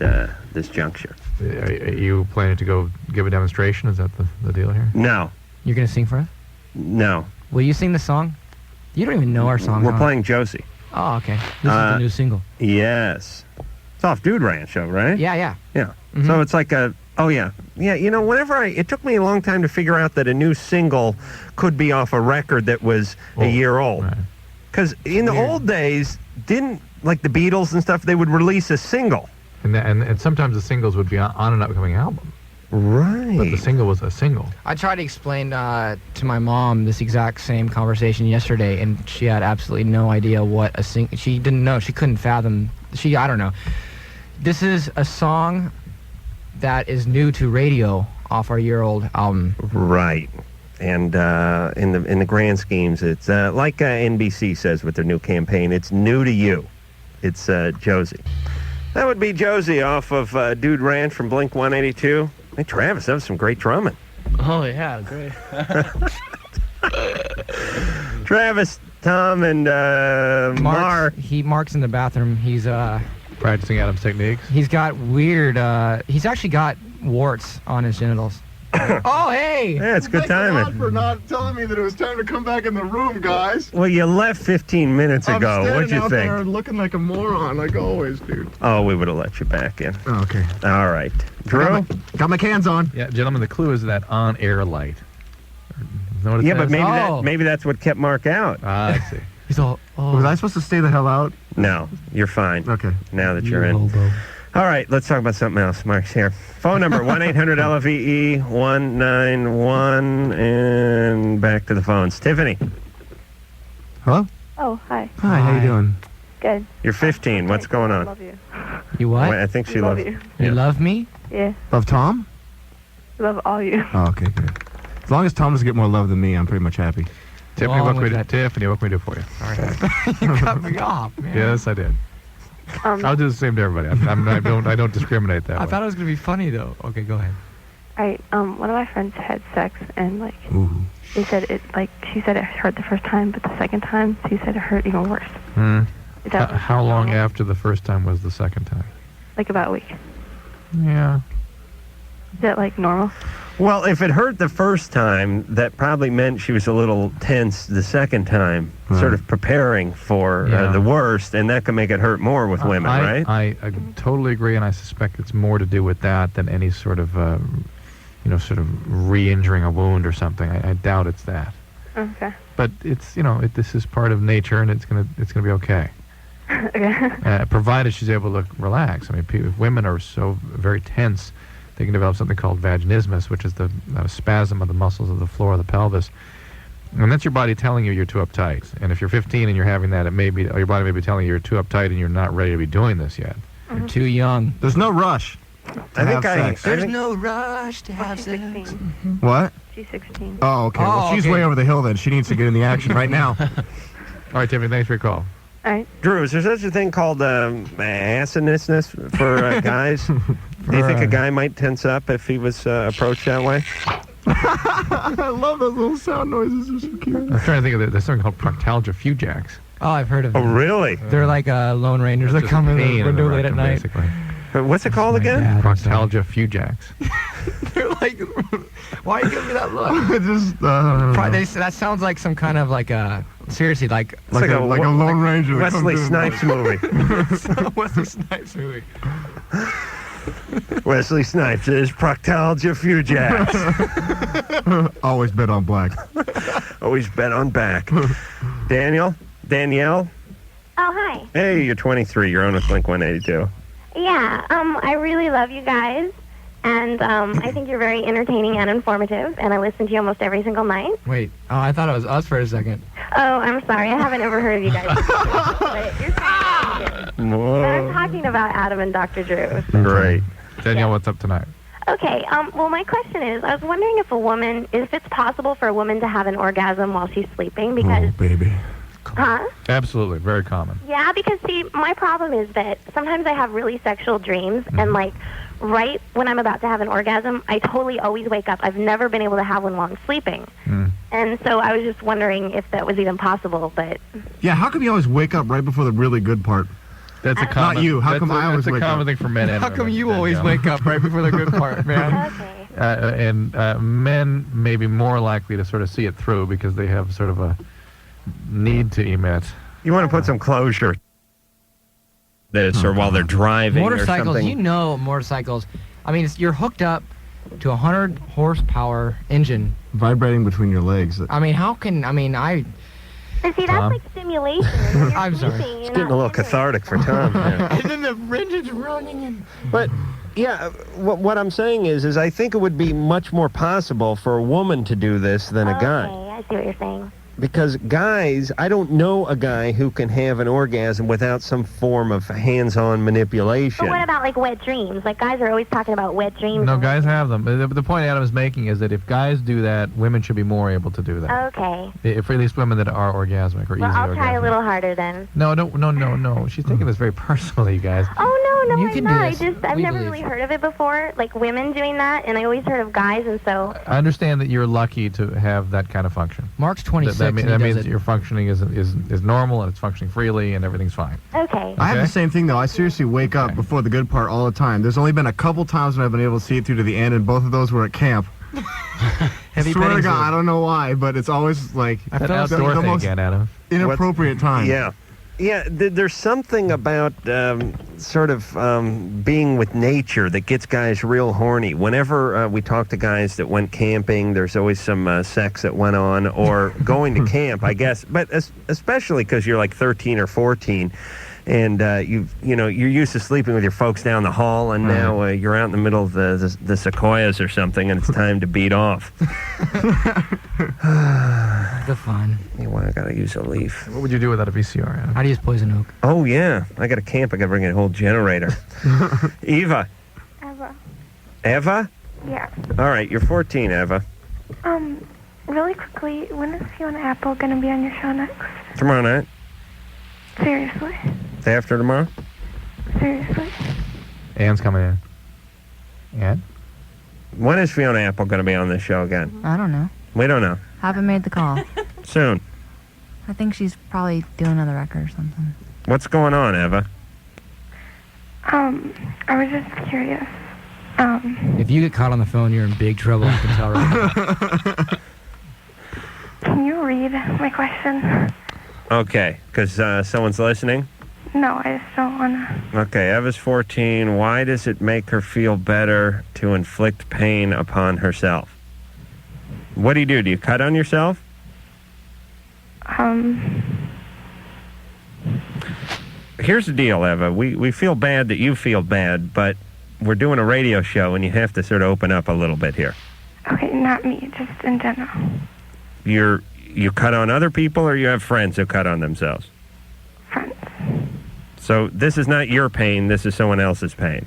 this juncture? Are you planning to go give a demonstration? Is that the deal here? No. You're going to sing for us? No. Will you sing the song? You don't even know our song. We're playing Josie. Oh, okay. This is the new single. Yes. It's off Dude Ranch, though, right? Yeah. Mm-hmm. So it's like a... Oh, yeah. Yeah, whenever it took me a long time to figure out that a new single could be off a record that was a year old. Because in the old days, like the Beatles and stuff, they would release a single. And sometimes the singles would be on an upcoming album. Right. But the single was a single. I tried to explain to my mom this exact same conversation yesterday, and she had absolutely no idea what a single... She didn't know. She couldn't fathom... I don't know. This is a song that is new to radio off our year-old album. Right. And in the grand schemes, it's like NBC says with their new campaign, it's new to you. It's Josie. That would be Josie off of Dude Ranch from Blink 182. Hey, Travis, that was some great drumming. Oh, yeah, great. Travis, Tom, and Mark. Mark's in the bathroom. He's practicing Adam's techniques. He's got weird... he's actually got warts on his genitals. Oh, hey! Yeah, it's good timing. Thanks a lot for not telling me that it was time to come back in the room, guys. Well, you left 15 minutes ago. What'd you I'm standing out think? there looking like a moron, like always, dude. Oh, we would have let you back in. Oh, okay. All right. Drew? Got my cans on. Yeah, gentlemen, the clue is that on-air light. Know what it Yeah, but says? maybe that's what kept Mark out. I see. He's all, Was I supposed to stay the hell out? No, you're fine. Okay. Now that you're in. All right, let's talk about something else. Mark's here. Phone number 1-800-LVE-191, and back to the phones. Tiffany. Hello? Oh, hi. Hi, how you doing? Good. You're 15. What's going on? Love you. You what? Wait, I think she Love loves you. You love me? Yeah. Love Tom? Love all you. Oh, okay, good. As long as Tom doesn't get more love than me, I'm pretty much happy. Tiffany, what can we do for you? All right. You cut me off, man. Yes, I did. I'll do the same to everybody. I don't discriminate that way. I thought it was gonna be funny though. Okay, go ahead. One of my friends had sex and like Ooh. they said she said it hurt the first time, but the second time she said it hurt even worse. Is that How long after the first time was the second time? like about a week? Yeah. Is that like normal? Well, if it hurt the first time, that probably meant she was a little tense the second time, sort of preparing for the worst, and that can make it hurt more with women, right? I totally agree, and I suspect it's more to do with that than any sort of, sort of re-injuring a wound or something. I doubt it's that. Okay. But it's, this is part of nature, and it's gonna be okay. Okay. Provided she's able to relax. I mean, if women are so very tense, they can develop something called vaginismus, which is the spasm of the muscles of the floor of the pelvis. And that's your body telling you you're too uptight. And if you're 15 and you're having that, your body may be telling you you're too uptight and you're not ready to be doing this yet. You're too young. There's no rush. There's no rush to have sex. What? She's 16. Oh, okay. Well, she's way over the hill then. She needs to get in the action right now. All right, Tiffany, thanks for your call. All right. Drew, is there such a thing called acidness for guys? Do you think a guy might tense up if he was approached that way? I love those little sound noises. They're so cute. I'm trying to think of there's something called proctalgia fugax. Oh, I've heard of Oh, them. really? They're like Lone Rangers that come in the window late at night. Basically. What's it called again? Proctalgia fugax. They're like, why are you giving me that look? That sounds like some kind of like seriously like a Lone Ranger. Wesley Snipes movie. Wesley Snipes movie. Wesley Snipes is proctalgia fugax. Always bet on black. Always bet on back. Danielle? Oh, hi. Hey, you're 23. You're on with Blink 182. Yeah, I really love you guys, and I think you're very entertaining and informative, and I listen to you almost every single night. Wait, I thought it was us for a second. Oh, I'm sorry, I haven't ever heard of you guys. But you're saying but I'm talking about Adam and Dr. Drew. Great. Danielle, what's up tonight? Okay, well, my question is, I was wondering if it's possible for a woman to have an orgasm while she's sleeping, because... Oh, baby. Huh? Absolutely, very common. Yeah, because see, my problem is that sometimes I have really sexual dreams, and like right when I'm about to have an orgasm, I totally always wake up. I've never been able to have one while I'm sleeping. And so I was just wondering if that was even possible, but... Yeah, how come you always wake up right before the really good part? That's a common... Not you. How come I always wake up? That's a common thing for men and How come women, you always wake up right before the good part, man? Okay. And men may be more likely to sort of see it through because they have sort of a need to emit. You want to put some closure this or while they're driving or Motorcycles, something. Motorcycles. I mean, you're hooked up to a 100 horsepower engine. Vibrating between your legs. I mean, But see, that's like stimulation. I'm sorry. It's getting a little cathartic for Tom. Yeah. And then the engine's running and... But, yeah, what I'm saying is I think it would be much more possible for a woman to do this than a guy. Okay, I see what you're saying. Because guys, I don't know a guy who can have an orgasm without some form of hands-on manipulation. But what about like wet dreams? Like guys are always talking about wet dreams. No, guys have them. The point Adam is making is that if guys do that, women should be more able to do that. Okay. If at least women that are orgasmic or easy Well, I'll orgasmic. try a little harder then. No. She's taking this very personally, you guys. Oh, no, You I'm can not. do this. I've We never believe. really heard of it before, like women doing that, and I always heard of guys, and so... I understand that you're lucky to have that kind of function. Mark's 26 That and he means does that it. your functioning is normal and it's functioning freely and everything's fine. Okay. I have the same thing, though. I seriously wake up before the good part all the time. There's only been a couple times when I've been able to see it through to the end, and both of those were at camp. Heavy Swear to petting God, zoo. I don't know why, but it's always like That outdoor the thing most again, Adam. inappropriate time. Yeah. Yeah, there's something about being with nature that gets guys real horny. Whenever we talk to guys that went camping, there's always some sex that went on, or going to camp, I guess. But especially because you're like 13 or 14, and you're used to sleeping with your folks down the hall, and now you're out in the middle of the sequoias or something, and it's time to beat off. The fun. Well, I gotta use a leaf. What would you do without a VCR? Adam? How do you use poison oak? Oh yeah, I got to camp. I got to bring a whole generator. Eva. Eva? Yeah. All right, you're 14, Eva. Really quickly, when is Fiona Apple gonna be on your show next? Tomorrow night. Seriously? Day after tomorrow. Seriously? Ann's coming in. Ann? When is Fiona Apple going to be on this show again? I don't know. We don't know. Haven't made the call. Soon. I think she's probably doing another record or something. What's going on, Eva? I was just curious. If you get caught on the phone, you're in big trouble. I can tell right now. Can you read my question? Okay, because someone's listening? No, I just don't wanna. Okay, Eva's 14. Why does it make her feel better to inflict pain upon herself? What do? Do you cut on yourself? Here's the deal, Eva. We feel bad that you feel bad, but we're doing a radio show, and you have to sort of open up a little bit here. Okay, not me, just in general. You cut on other people, or you have friends who cut on themselves? Friends. So this is not your pain, this is someone else's pain.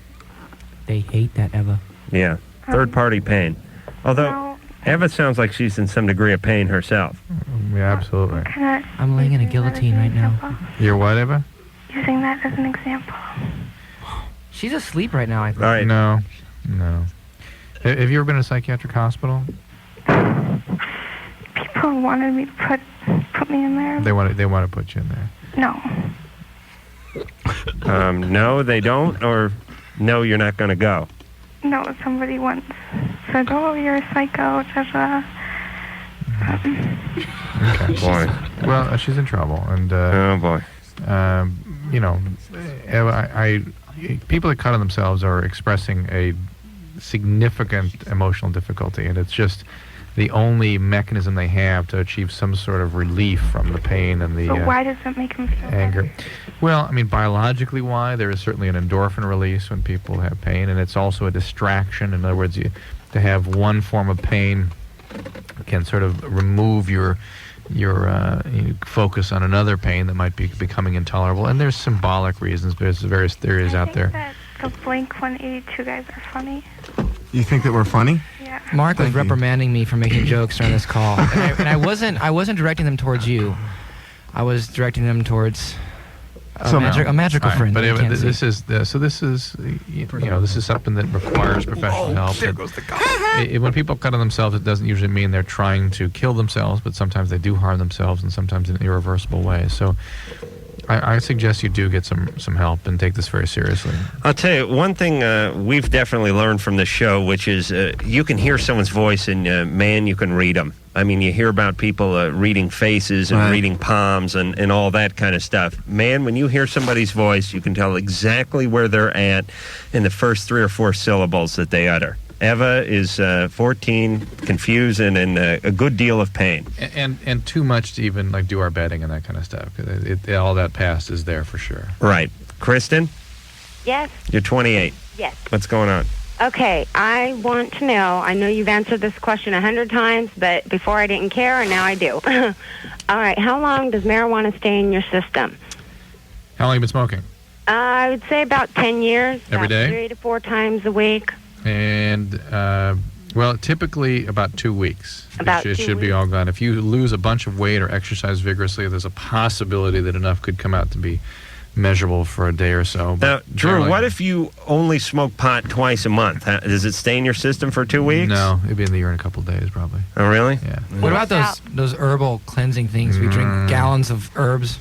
They hate that, Eva. Yeah, third-party pain. Although, Eva sounds like she's in some degree of pain herself. Yeah, absolutely. I'm laying in a guillotine right now. You're what, Eva? Using that as an example. She's asleep right now, I think. All right. No. Have you ever been in a psychiatric hospital? People wanted me to put me in there. They want to put you in there. No. No, they don't, or no, you're not going to go. No, somebody once said, "Oh, you're a psycho." Okay. Boy. Well, she's in trouble, and oh boy. People that cut on themselves are expressing a significant emotional difficulty, and it's just the only mechanism they have to achieve some sort of relief from the pain and the So why does that make them feel anger. better? Well, I mean, biologically, why? There is certainly an endorphin release when people have pain, and it's also a distraction. In other words, to have one form of pain can sort of remove your focus on another pain that might be becoming intolerable. And there's symbolic reasons. There's various theories out there. That the Blink 182 guys are funny. You think that we're funny? Yeah. Mark was reprimanding me for making jokes during this call, and I wasn't directing them towards you. I was directing them towards a magical friend. But that you can't see. this is this is something that requires professional help. There goes the call. When people cut on themselves, it doesn't usually mean they're trying to kill themselves, but sometimes they do harm themselves, and sometimes in irreversible ways. So I suggest you do get some help and take this very seriously. I'll tell you, one thing we've definitely learned from this show, which is you can hear someone's voice and, man, you can read them. I mean, you hear about people reading faces and reading palms and all that kind of stuff. Man, when you hear somebody's voice, you can tell exactly where they're at in the first 3 or 4 syllables that they utter. Eva is 14, confused, and in a good deal of pain. And too much to even do our betting and that kind of stuff. All that past is there for sure. Right. Kristen, Yes. you're 28. Yes. What's going on? Okay, I want to know, I know you've answered this question 100 times, but before I didn't care, and now I do. All right, how long does marijuana stay in your system? How long have you been smoking? I would say about 10 years. Every day? 3 to 4 times a week. And, well, typically about 2 weeks. About it 2 should be all gone. If you lose a bunch of weight or exercise vigorously, there's a possibility that enough could come out to be measurable for a day or so. Now, Drew, what if you only smoke pot twice a month? Does it stay in your system for 2 weeks? No, it'd be in the urine a couple of days, probably. Oh, really? Yeah. What about those herbal cleansing things? We drink gallons of herbs.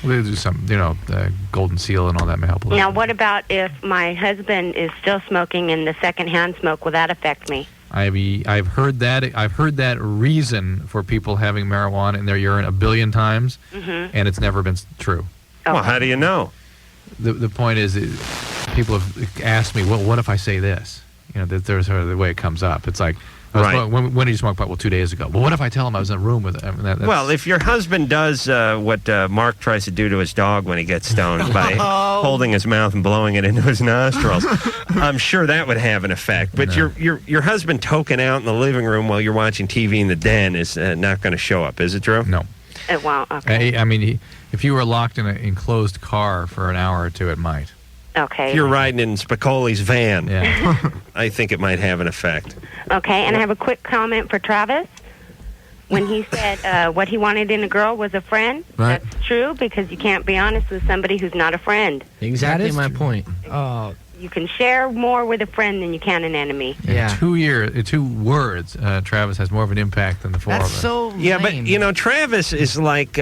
They do some, the golden seal and all that may help a little. Now, what about if my husband is still smoking and the secondhand smoke? Will that affect me? I've heard that reason for people having marijuana in their urine a billion times, and it's never been true. Well, how do you know? The point is, people have asked me, well, what if I say this? You know, there's sort of the way it comes up. It's like, when did you smoke pot? Well, 2 days ago. Well, what if I tell him I was in a room with him? Well, if your husband does what Mark tries to do to his dog when he gets stoned by holding his mouth and blowing it into his nostrils, I'm sure that would have an effect. But your husband toking out in the living room while you're watching TV in the den is not going to show up. Is it true? No. Wow. Okay. I mean, if you were locked in an enclosed car for an hour or two, it might. Okay. If you're riding in Spicoli's van, yeah. I think it might have an effect. Okay, and I have a quick comment for Travis. When he said what he wanted in a girl was a friend, right. That's true, because you can't be honest with somebody who's not a friend. Exactly my point. Oh. You can share more with a friend than you can an enemy. In 2 words, Travis has more of an impact than the four of us. So yeah, but you know, Travis is like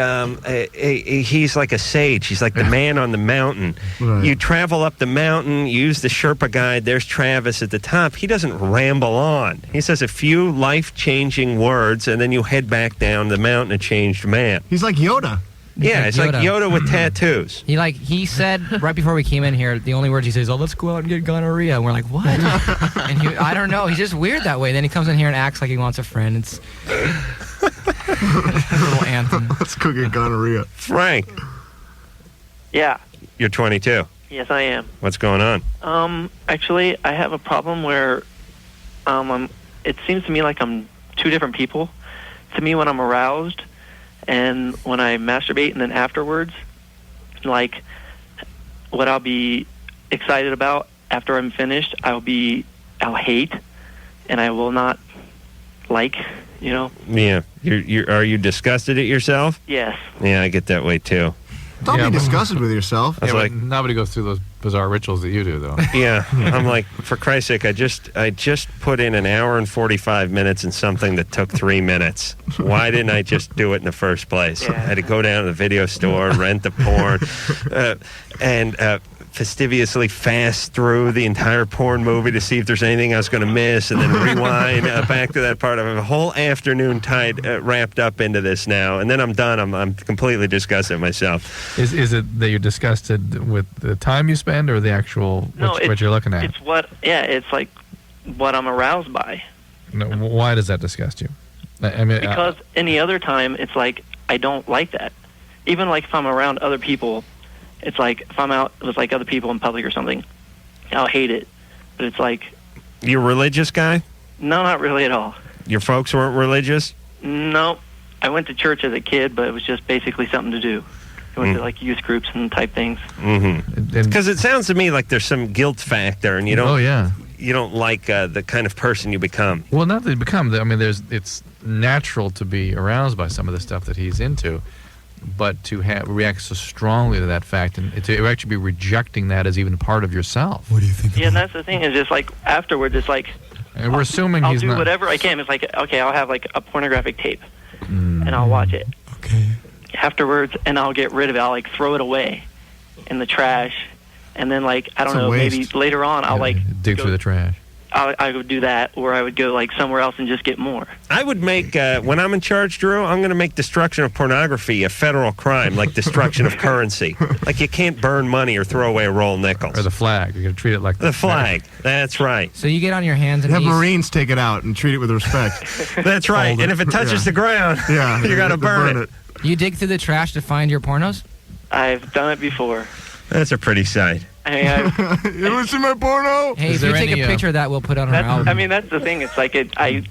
he's like a sage. He's like the man on the mountain. Right. You travel up the mountain, you use the Sherpa guide. There's Travis at the top. He doesn't ramble on. He says a few life-changing words, and then you head back down the mountain a changed man. He's like Yoda. Yeah, it's like Yoda with tattoos. He said right before we came in here, the only words he says, "Oh, let's go out and get gonorrhea." And we're like, "What?" And I don't know. He's just weird that way. Then he comes in here and acts like he wants a friend. It's a little anthem. Let's go get gonorrhea. Frank, Yeah. you're 22. Yes, I am. What's going on? Actually, I have a problem where, it seems to me like I'm two different people. To me, when I'm aroused, and when I masturbate, and then afterwards, like, what I'll be excited about after I'm finished, I'll hate, and I will not like, you know? Yeah. Are you disgusted at yourself? Yes. Yeah, I get that way too. Don't be disgusted with yourself. Yeah, like nobody goes through those bizarre rituals that you do, though. Yeah, I'm like, for Christ's sake, I just put in an hour and 45 minutes in something that took 3 minutes. Why didn't I just do it in the first place? Yeah. I had to go down to the video store, rent the porn, and fastidiously fast through the entire porn movie to see if there's anything I was going to miss, and then rewind back to that part. I have a whole afternoon wrapped up into this now, and then I'm done. I'm completely disgusted myself. Is it that you're disgusted with the time you spend, or the actual what you're looking at? It's like what I'm aroused by. No, why does that disgust you? I mean, because any other time, it's like I don't like that. Even like if I'm around other people, it's like if I'm out with like other people in public or something, I'll hate it. But it's like... You're a religious guy? No, not really at all. Your folks weren't religious? No. I went to church as a kid, but it was just basically something to do. I went to like youth groups and type things. Because it sounds to me like there's some guilt factor, and you don't... Oh, yeah. You don't like the kind of person you become. Well, not that you become. I mean, it's natural to be aroused by some of the stuff that he's into. But to react so strongly to that fact, and to actually be rejecting that as even part of yourself. What do you think? Yeah, and that's the thing, is just like afterwards, it's like... And we're assuming I'll he's do not... whatever I can. It's like, okay, I'll have like a pornographic tape, and I'll watch it. Okay. Afterwards, and I'll get rid of it. I'll like throw it away in the trash, and then like, I don't know, maybe later on I'll like... dig through the trash. I would do that, or I would go like somewhere else and just get more. I would make, when I'm in charge, Drew, I'm going to make destruction of pornography a federal crime, like destruction of currency. Like you can't burn money or throw away a roll of nickels. Or the flag. You're going to treat it like the flag. That's right. So you get on your hands and have knees. Marines take it out and treat it with respect. That's right. And if it touches the ground, you got to burn it. You dig through the trash to find your pornos? I've done it before. That's a pretty sight. I mean, you ever see my porno? Hey, if you take a picture of that, we'll put on our album. I mean, that's the thing. It's like I'm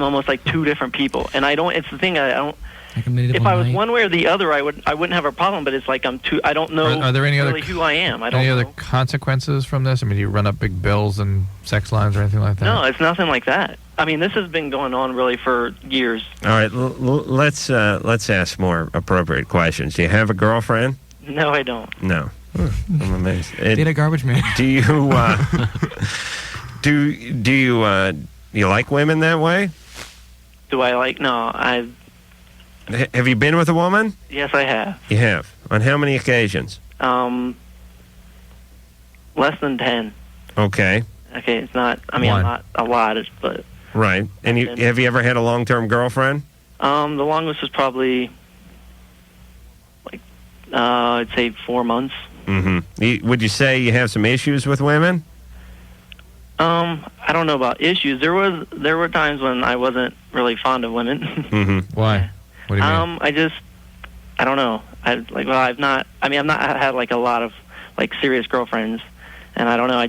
almost like two different people, and I don't. It's the thing. I don't. If I was one way or the other, I wouldn't have a problem. But it's like I'm two. I don't know. Are there any really other who I am? I don't any know. other consequences from this? I mean, do you run up big bills and sex lines or anything like that? No, it's nothing like that. I mean, this has been going on really for years. All right, let's ask more appropriate questions. Do you have a girlfriend? No, I don't. No. I'm amazed. Did a garbage man. Do you do you like women that way? Do I like? No, Have you been with a woman? Yes, I have. You have. On how many occasions? Less than 10. Okay. Okay, it's not. I mean, One. I'm not a lot, but Right. And have you ever had a long-term girlfriend? the longest was probably like I'd say 4 months. Mm-hmm. Would you say you have some issues with women? I don't know about issues. There were times when I wasn't really fond of women. Mm-hmm. Why? What do you mean? I don't know. I've not had like a lot of like serious girlfriends, and I don't know. I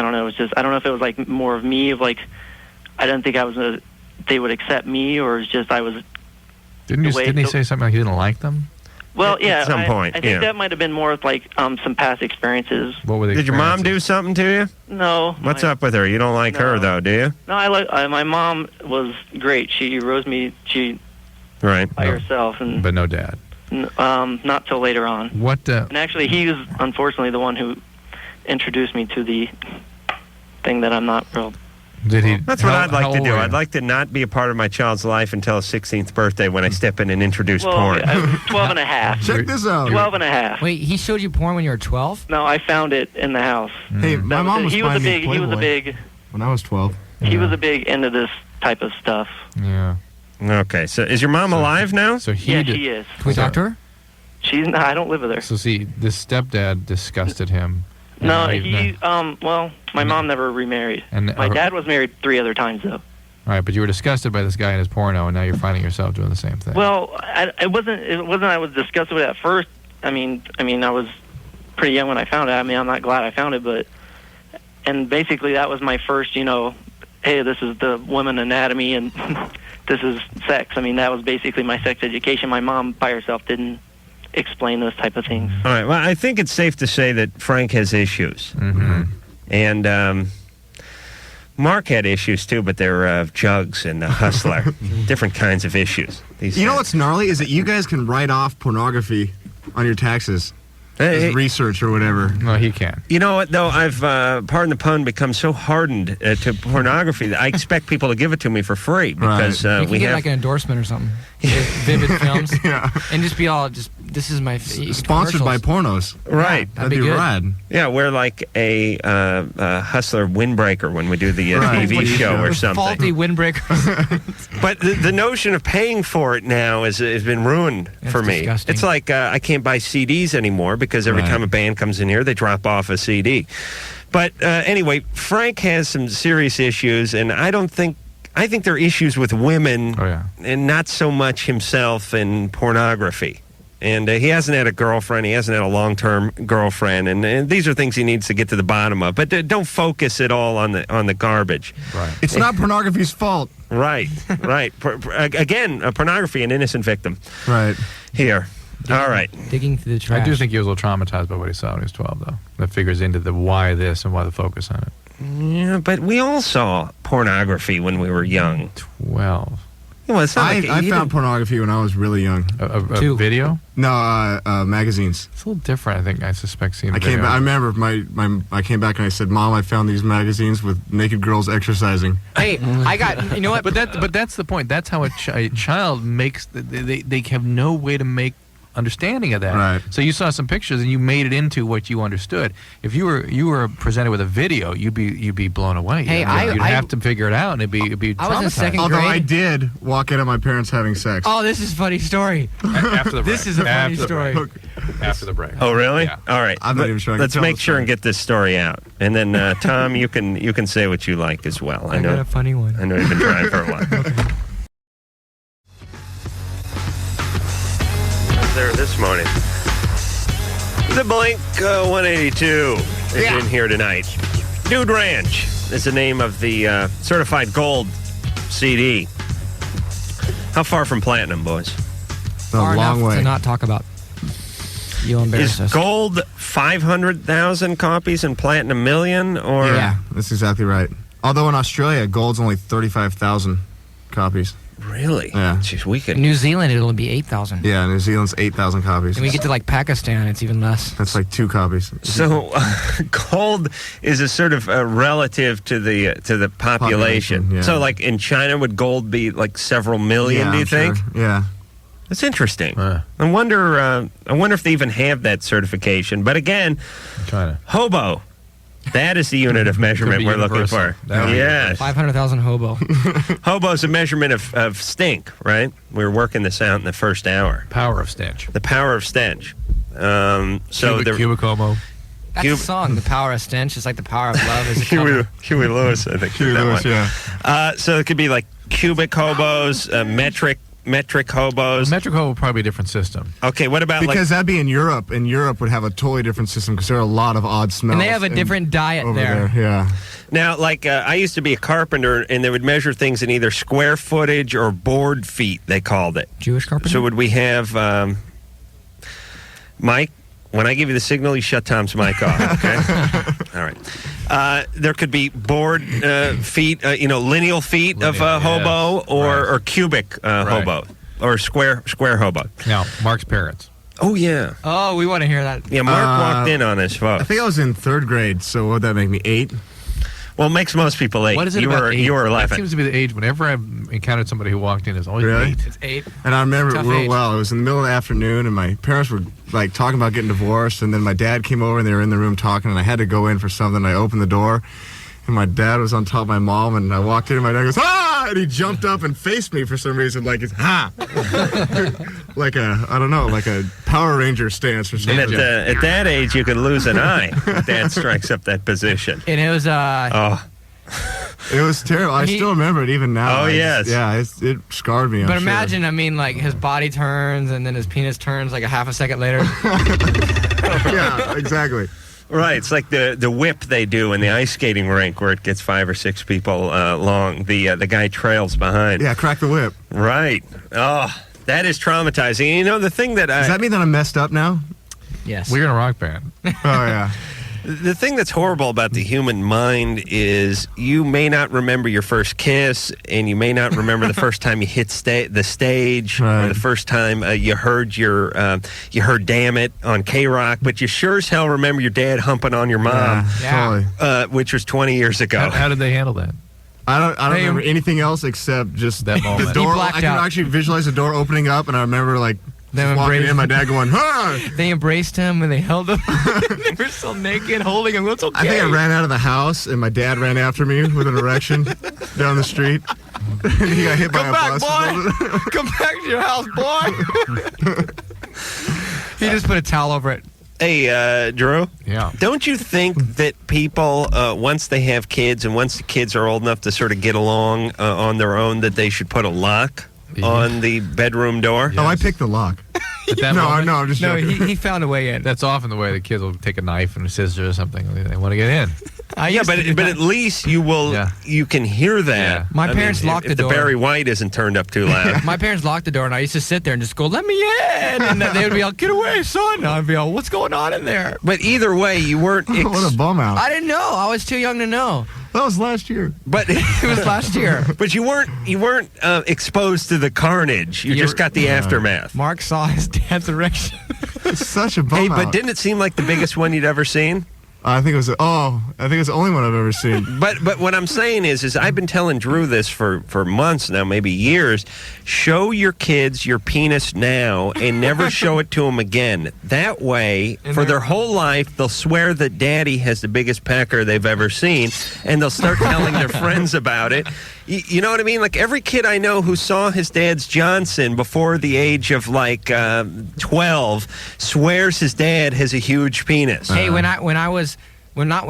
don't know. It's just I don't know if it was like more of me of like I didn't think they would accept me, or it's just I was. Didn't he say something like he didn't like them? Well, yeah. At some point, I think that might have been more of like some past experiences. What were the Did your mom do something to you? No. What's up with her? You don't like her, though, do you? No, I like my mom was great. She rose me right by herself, and but no dad. Not till later on. What? And actually, he was unfortunately the one who introduced me to the thing that I'm not real. Did he? That's what I'd how like to old do. were you? I'd like to not be a part of my child's life until his 16th birthday when I step in and introduce Well, porn. I was 12 and a half. Check this out. 12 and a half. Wait, he showed you porn when you were 12? No, I found it in the house. Hey, my mom was he was a buying me big. He was a Playboy big. when I was 12. He was a big into this type of stuff. Yeah. Okay, so is your mom alive now? So he Yeah, did. she is. Can we talk to her? She's not. I don't live with her. So see, this stepdad disgusted him. No, And he. Well, my mom never remarried. And My dad was married 3 other times though. All right, but you were disgusted by this guy and his porno, and now you're finding yourself doing the same thing. Well, it wasn't. I was disgusted with it at first. I mean, I was pretty young when I found it. I mean, I'm not glad I found it, but and basically that was my first. Hey, this is the woman anatomy, and this is sex. I mean, that was basically my sex education. My mom by herself didn't explain those type of things. All right, well, I think it's safe to say that Frank has issues. Mm-hmm. And Mark had issues, too, but they're jugs and hustler. Different kinds of issues. You know what's gnarly is that you guys can write off pornography on your taxes. As research or whatever. No, he can't. You know what, though? I've, pardon the pun, become so hardened to pornography that I expect people to give it to me for free because you can we get have... like an endorsement or something. Vivid Films. Yeah. And just be all, this is my... Sponsored by pornos. Right. That'd be good. rad. Yeah, we're like a hustler windbreaker when we do the TV show or something. Faulty windbreakers. But the notion of paying for it now has been ruined for me. disgusting. It's like I can't buy CDs anymore because every time a band comes in here, they drop off a CD. But anyway, Frank has some serious issues, and I think there are issues with women and not so much himself and pornography. And he hasn't had a girlfriend. He hasn't had a long-term girlfriend. And these are things he needs to get to the bottom of. But don't focus it all on the garbage. Right. It's not pornography's fault. Right, right. Again, pornography, an innocent victim. Right. Here. All right. Digging through the trash. I do think he was a little traumatized by what he saw when he was 12, though. That figures into the why this and why the focus on it. Yeah, but we all saw pornography when we were young. 12. Well, it's not like I found pornography when I was really young. A video? No, magazines. It's a little different, I think. I suspect seeing I video. came back. I remember I came back and I said, "Mom, I found these magazines with naked girls exercising." Hey, I got. You know what? But that's the point. That's how a child makes. They have no way to make understanding of that. Right. So you saw some pictures and you made it into what you understood. If you were presented with a video, you'd be blown away. Hey, you'd have to figure it out, and it'd be I was in traumatizing. second Although grade. I did walk in on my parents having sex. Oh, this is a funny story. After the break. This is a funny story. After the break. Oh, really? Yeah. All right. I'm not even sure I can Let's tell make the sure story. and get this story out. And then, Tom, you can say what you like as well. I got a funny one. I know you've been trying for a while. There this morning. The Blink 182 is in here tonight. Dude Ranch is the name of the certified gold CD. How far from platinum, boys? Far long enough way. to not talk about. You'll embarrass Is us. gold 500,000 copies and platinum 1 million? Or Yeah, that's exactly right. Although in Australia, gold's only 35,000 copies. Really? Yeah. Jeez, we could. New Zealand, it'll be 8,000. Yeah, New Zealand's 8,000 copies. And we get to like Pakistan, it's even less. That's like 2 copies. So, gold is a sort of relative to the population. Yeah. So, like in China, would gold be like several million? Yeah, do you I'm think? sure. Yeah. That's interesting. I wonder if they even have that certification. But again, China. hobo That is the unit of measurement we're looking for. Yes. 500,000 hobo. Hobo's a measurement of stink, right? We were working this out in the first hour. Power of stench. The power of stench. Cubic hobo. That's a song, The Power of Stench. It's like The Power of Love. Is a Huey Lewis, I think. Huey that Lewis, one. yeah. So it could be like cubic hobos, metric hobos. Metric hobo would probably be a different system. Okay, what about because that'd be in Europe, and Europe would have a totally different system because there are a lot of odd smells. And they have a different diet over there. Yeah. Now, like, I used to be a carpenter, and they would measure things in either square footage or board feet, they called it. Jewish carpenter? So would we have, Mike, when I give you the signal, you shut Tom's mic off, okay? All right. There could be board feet, lineal feet of hobo or cubic hobo or square hobo. Now, Mark's parents. Oh, yeah. Oh, we want to hear that. Yeah, Mark walked in on us, folks. I think I was in 3rd grade, so what would that make me, 8? Well, it makes most people 8. What is it about 8? You were 11. That seems to be the age. Whenever I've encountered somebody who walked in, it's always Really? 8. It's 8. And I remember Tough it real age. well. It was in the middle of the afternoon, and my parents were like talking about getting divorced. And then my dad came over, and they were in the room talking. And I had to go in for something. I opened the door, and my dad was on top of my mom. And I walked in, and my dad goes, "Ah!" And he jumped up and faced me for some reason, like it's "ha," like a Power Ranger stance or something. And at that age, you could lose an eye. Dad strikes up that position. And it was, It was terrible. I still remember it even now. Oh, yes. It scarred me. But I'm imagine, I mean, like his body turns and then his penis turns like a half a second later. Yeah, exactly. Right, it's like the whip they do in the ice skating rink where it gets 5 or 6 people long. The guy trails behind. Yeah, crack the whip. Right. Oh, that is traumatizing. You know, the thing that Does that mean that I'm messed up now? Yes. We're in a rock band. Oh, yeah. The thing that's horrible about the human mind is you may not remember your first kiss, and you may not remember the first time you hit the stage, or the first time you heard "Damn It" on K-Rock, but you sure as hell remember your dad humping on your mom, Totally. which was 20 years ago. How did they handle that? I don't remember anything else except just that moment. The door. He blacked I can out. actually visualize the door opening up, and I remember like They just walking in, my dad going, "Huh!" They embraced him and they held him. They were still naked, holding him. It's okay. I think I ran out of the house, and my dad ran after me with an erection down the street. And he got hit by a bus. boy. Come back to your house, boy. He just put a towel over it. Hey, Drew? Yeah. Don't you think that people, once they have kids and once the kids are old enough to sort of get along on their own, that they should put a lock on the bedroom door? Oh, I picked the lock. No, I'm just joking. He found a way in. That's often the way the kids will take a knife and a scissors or something. They want to get in. But at least you will. Yeah. You can hear that. Yeah. My parents locked the door. If the Barry White isn't turned up too loud. My parents locked the door, and I used to sit there and just go, "Let me in," and they would be all, "Get away, son!" And I'd be all, "What's going on in there?" But either way, you weren't. What a bum out. I didn't know. I was too young to know. That was last year. But It was last year. But you weren't exposed to the carnage. You just got the aftermath. Mark saw his dad's erection. It's such a bum Hey, out. but didn't it seem like the biggest one you'd ever seen? I think it was. I think it's the only one I've ever seen. But what I'm saying is I've been telling Drew this for months now, maybe years. Show your kids your penis now and never show it to them again. That way, for their whole life, they'll swear that Daddy has the biggest pecker they've ever seen, and they'll start telling their friends about it. You know what I mean? Like every kid I know who saw his dad's Johnson before the age of like 12 swears his dad has a huge penis. Hey, when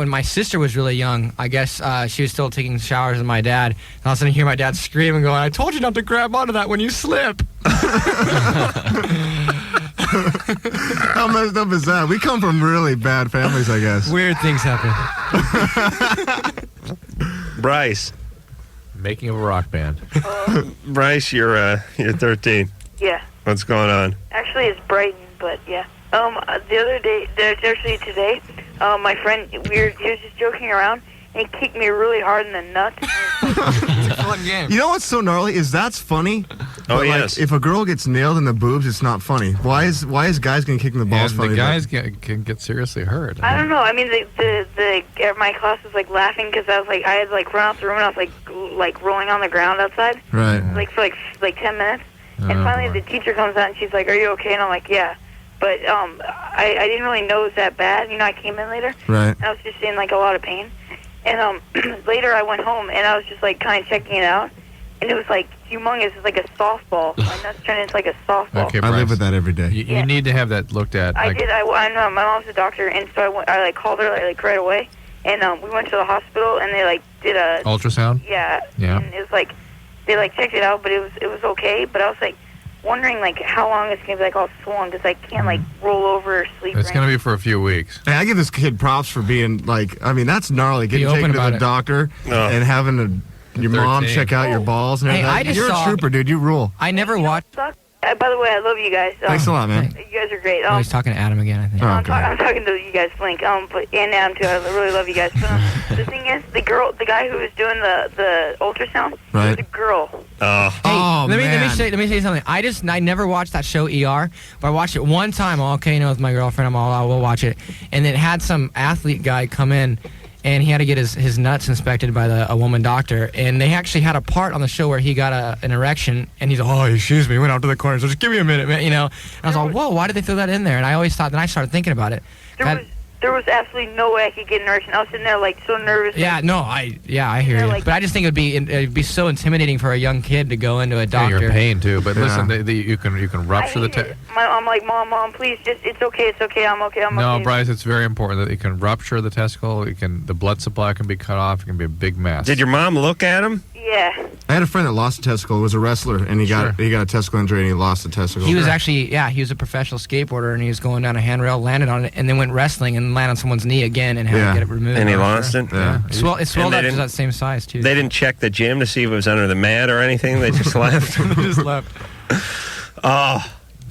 my sister was really young, I guess she was still taking showers with my dad. And all of a sudden, I hear my dad screaming, going, "I told you not to grab onto that when you slip." How messed up is that? We come from really bad families, I guess. Weird things happen. Bryce. Making of a rock band. Bryce, you're 13. Yeah. What's going on? Actually, it's Brighton, but yeah. The other day, actually today, my friend, he was just joking around, and he kicked me really hard in the nuts. It's a fun game. You know what's so gnarly is that's funny. Oh, but yes. If a girl gets nailed in the boobs, it's not funny. Why is guys getting kicked in the balls And funny? the guys can get seriously hurt. I don't know. I mean, my class was like laughing because I had run out the room and I was like rolling on the ground outside. Right. Like for like 10 minutes. And finally the teacher comes out and she's like, "Are you okay?" And I'm like, "Yeah." but I didn't really know it was that bad. You know, I came in later. Right. And I was just in like a lot of pain. And later I went home and I was just like kind of checking it out, and it was like humongous. It's like a softball. My nuts turned into like a softball. Okay, I live with that every day. You need to have that looked at. I did. I know my mom's a doctor, and so I like called her like right away, and we went to the hospital, and they like did a ultrasound. Yeah. Yeah. And it was like they like checked it out, but it was okay. But I was like wondering like how long it's gonna be like all swollen because I can't like roll over or sleep. It's going to be for a few weeks. Hey, I give this kid props for being like, I mean, that's gnarly. Getting open taken to about the it. doctor and having your mom 13. check out your balls and Hey, everything. I just You're saw- a trooper, dude. You rule. I never watched. By the way, I love you guys. Thanks a lot, man. You guys are great. Oh, he's talking to Adam again, I think. Oh, I'm talking to you guys, Blink. But and Adam too. I really love you guys. But, the thing is, the guy who was doing the ultrasound, Right. was a girl. Oh, let me man. say something. I never watched that show ER, but I watched it one time. Okay, you know, with my girlfriend, I will watch it, and it had some athlete guy come in, and he had to get his nuts inspected by a woman doctor, and they actually had a part on the show where he got an erection, and he's like, oh, excuse me, went out to the corner, so just give me a minute, man, you know. And I was like, whoa, why did they throw that in there? And I always thought, then I started thinking about it. There was absolutely no way I could get an erection. I was sitting there like so nervous. Yeah, no, I hear you. like- But I just think it'd be so intimidating for a young kid to go into a Yeah, doctor. you're in pain too. But Yeah. listen, you can rupture the. I'm like, Mom, please, it's okay, I'm okay. No, okay. Bryce, it's very important that it can rupture the testicle. The blood supply can be cut off. It can be a big mess. Did your mom look at him? Yeah. I had a friend that lost a testicle. Was a wrestler, and he got a testicle injury, and he lost a testicle. He was actually, he was a professional skateboarder, and he was going down a handrail, landed on it, and then went wrestling and landed on someone's knee again and had to get it removed. And he lost it? Yeah. It swelled And up they to that same size, too. They didn't check the gym to see if it was under the mat or anything? They just left? They just left. Oh,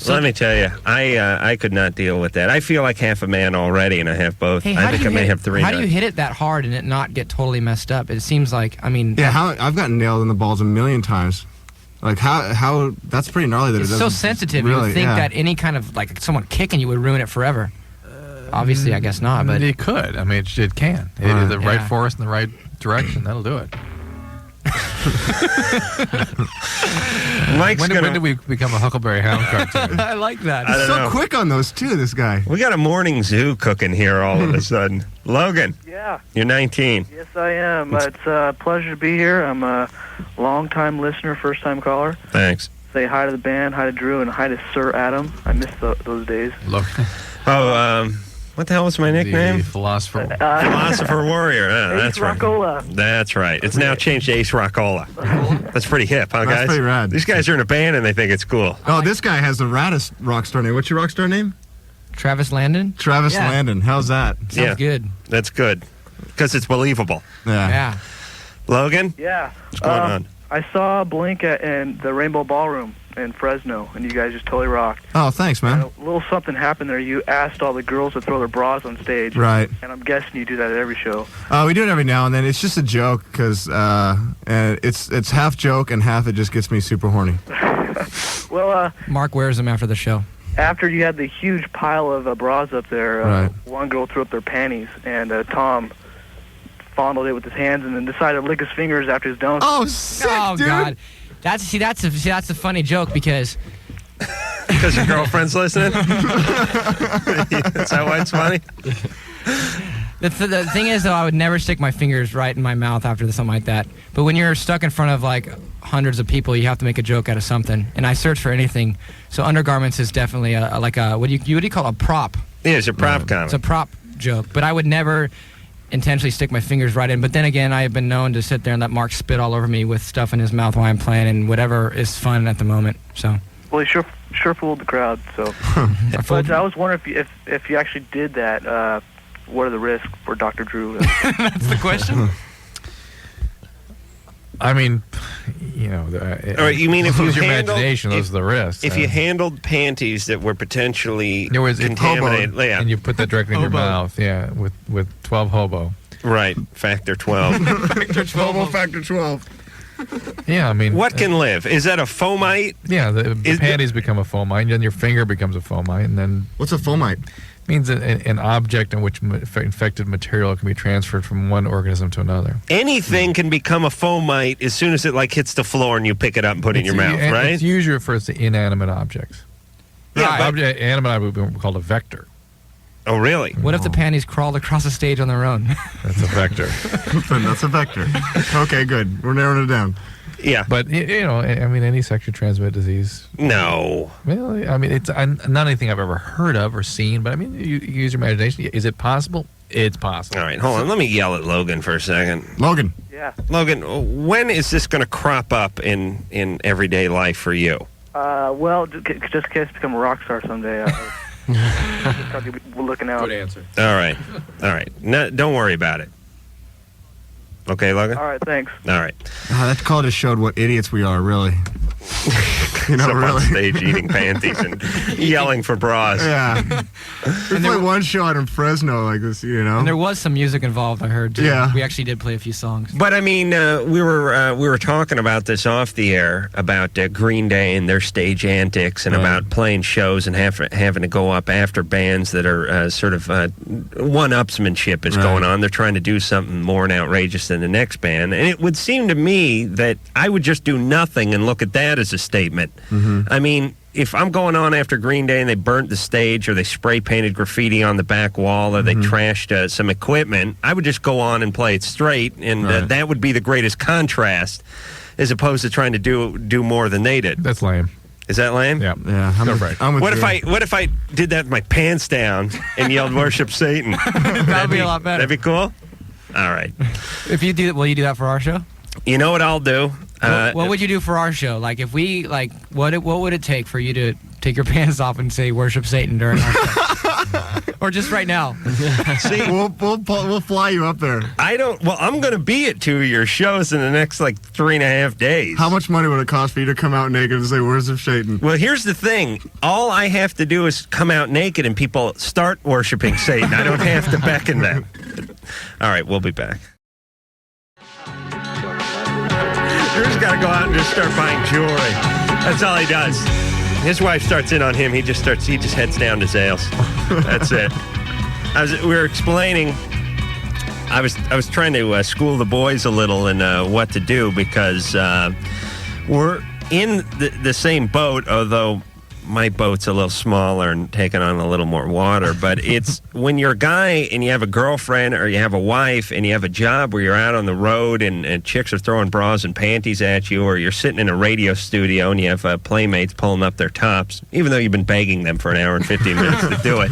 let me tell you, I could not deal with that. I feel like half a man already, and I have both. Hey, I think I may have three. How do you hit it that hard and it not get totally messed up? It seems like, I mean... Yeah, I've gotten nailed in the balls a million times. Like, how that's pretty gnarly that It's it so doesn't sensitive. really, You would think yeah. that any kind of, like, someone kicking you would ruin it forever. Obviously, I guess not, but... It could. I mean, it can. The right force in the right direction, that'll do it. When did we become a Huckleberry Hound cartoon? I like that. I don't so know. quick on those, too, this guy. We got a morning zoo cooking here all of a sudden. Logan. Yeah. You're 19. Yes, I am. It's a pleasure to be here. I'm a long-time listener, first-time caller. Thanks. Say hi to the band, hi to Drew, and hi to Sir Adam. I miss those days. What the hell was my nickname? The philosopher. Philosopher Warrior. Ace That's right. Rockola. That's right. It's now changed to Ace Rockola. That's pretty hip, huh, guys? That's pretty rad. These guys are in a band and they think it's cool. Oh, this guy has the raddest rock star name. What's your rock star name? Travis Landon? Travis Landon. How's that? Yeah. Good. That's good. Because it's believable. Yeah. Logan? Yeah. What's going on? I saw Blink in the Rainbow Ballroom in Fresno, and you guys just totally rocked. Oh, thanks, man. And a little something happened there. You asked all the girls to throw their bras on stage. Right. And I'm guessing you do that at every show. We do it every now and then. It's just a joke because it's half joke and half it just gets me super horny. Well, Mark wears them after the show. after you had the huge pile of bras up there, Right. one girl threw up their panties, and Tom fondled it with his hands and then decided to lick his fingers after his dunk. Oh, sick, Oh dude. God, that's a funny joke because Because your girlfriend's listening? Is that why it's funny? the thing is, though, I would never stick my fingers right in my mouth after something like that. But when you're stuck in front of like hundreds of people, you have to make a joke out of something. And I search for anything. So undergarments is definitely what do you call a prop? Yeah, it's a prop comic. It's a prop joke. But I would never intentionally stick my fingers right in. But then again, I have been known to sit there and let Mark spit all over me with stuff in his mouth while I'm playing and whatever is fun at the moment. So. Well, he sure fooled the crowd. So, but I was wondering if you actually did that. What are the risks for Dr. Drew? That's the question. I mean, you know, Or you mean if you use your handled- imagination, those are the risks. If you handled panties that were potentially There was contaminated, yeah. and you put that directly in your mouth, yeah, with 12 hobo. Right, factor 12. Factor 12. Oh, factor 12. Yeah, I mean, What can live? Is that a fomite? yeah, the panties become a fomite, and then your finger becomes a fomite, and then What's a fomite? means an object in which infected material can be transferred from one organism to another. Anything can become a fomite as soon as it like hits the floor and you pick it up and put it in your mouth, right? It's usually refers to inanimate objects. Adam and I would be called a vector. Oh, really? What if the panties crawled across the stage on their own? That's a vector. That's a vector. Okay, good. We're narrowing it down. Yeah. But, I mean, any sexually transmitted disease. No. Well, I mean, it's not anything I've ever heard of or seen, but I mean, you use your imagination. Is it possible? It's possible. All right, hold on. Let me yell at Logan for a second. Logan. Yeah. Logan, when is this going to crop up in everyday life for you? Well, just in case I become a rock star someday. We're looking out. Good answer. All right. No, don't worry about it. Okay, Logan? All right, thanks. All right. That call just showed what idiots we are, really. Up on stage eating panties and yelling for bras. Yeah. We played one show out in Fresno like this, And there was some music involved, I heard, too. Yeah. We actually did play a few songs. But I mean, we were talking about this off the air about Green Day and their stage antics, and about playing shows and having to go up after bands that are sort of one-upsmanship is going on. They're trying to do something more and outrageous than the next band, and it would seem to me that I would just do nothing and look at that as a statement. I mean, if I'm going on after Green Day and they burnt the stage, or they spray painted graffiti on the back wall, or they trashed some equipment, I would just go on and play it straight, and that would be the greatest contrast, as opposed to trying to do more than they did. That's lame. Is that lame? Yeah. I'm with what you. if I did that with my pants down and yelled "Worship Satan"? That'd be a lot better. That'd be cool. All right. If you do, will you do that for our show? You know what I'll do? What would you do for our show? Like, if we what would it take for you to take your pants off and say "Worship Satan" during our show, or just right now? See, we'll fly you up there. I'm going to be at 2 of your shows in the next 3.5 days. How much money would it cost for you to come out naked and say "Worship Satan"? Well, here's the thing. All I have to do is come out naked, and people start worshiping Satan. I don't have to beckon them. All right, we'll be back. Drew's got to go out and just start buying jewelry. That's all he does. His wife starts in on him. He just heads down to Zales. That's it. We were explaining. I was trying to school the boys a little in what to do, because we're in the same boat, although my boat's a little smaller and taking on a little more water. But it's when you're a guy and you have a girlfriend or you have a wife and you have a job where you're out on the road and chicks are throwing bras and panties at you, or you're sitting in a radio studio and you have playmates pulling up their tops, even though you've been begging them for an hour and 15 minutes to do it.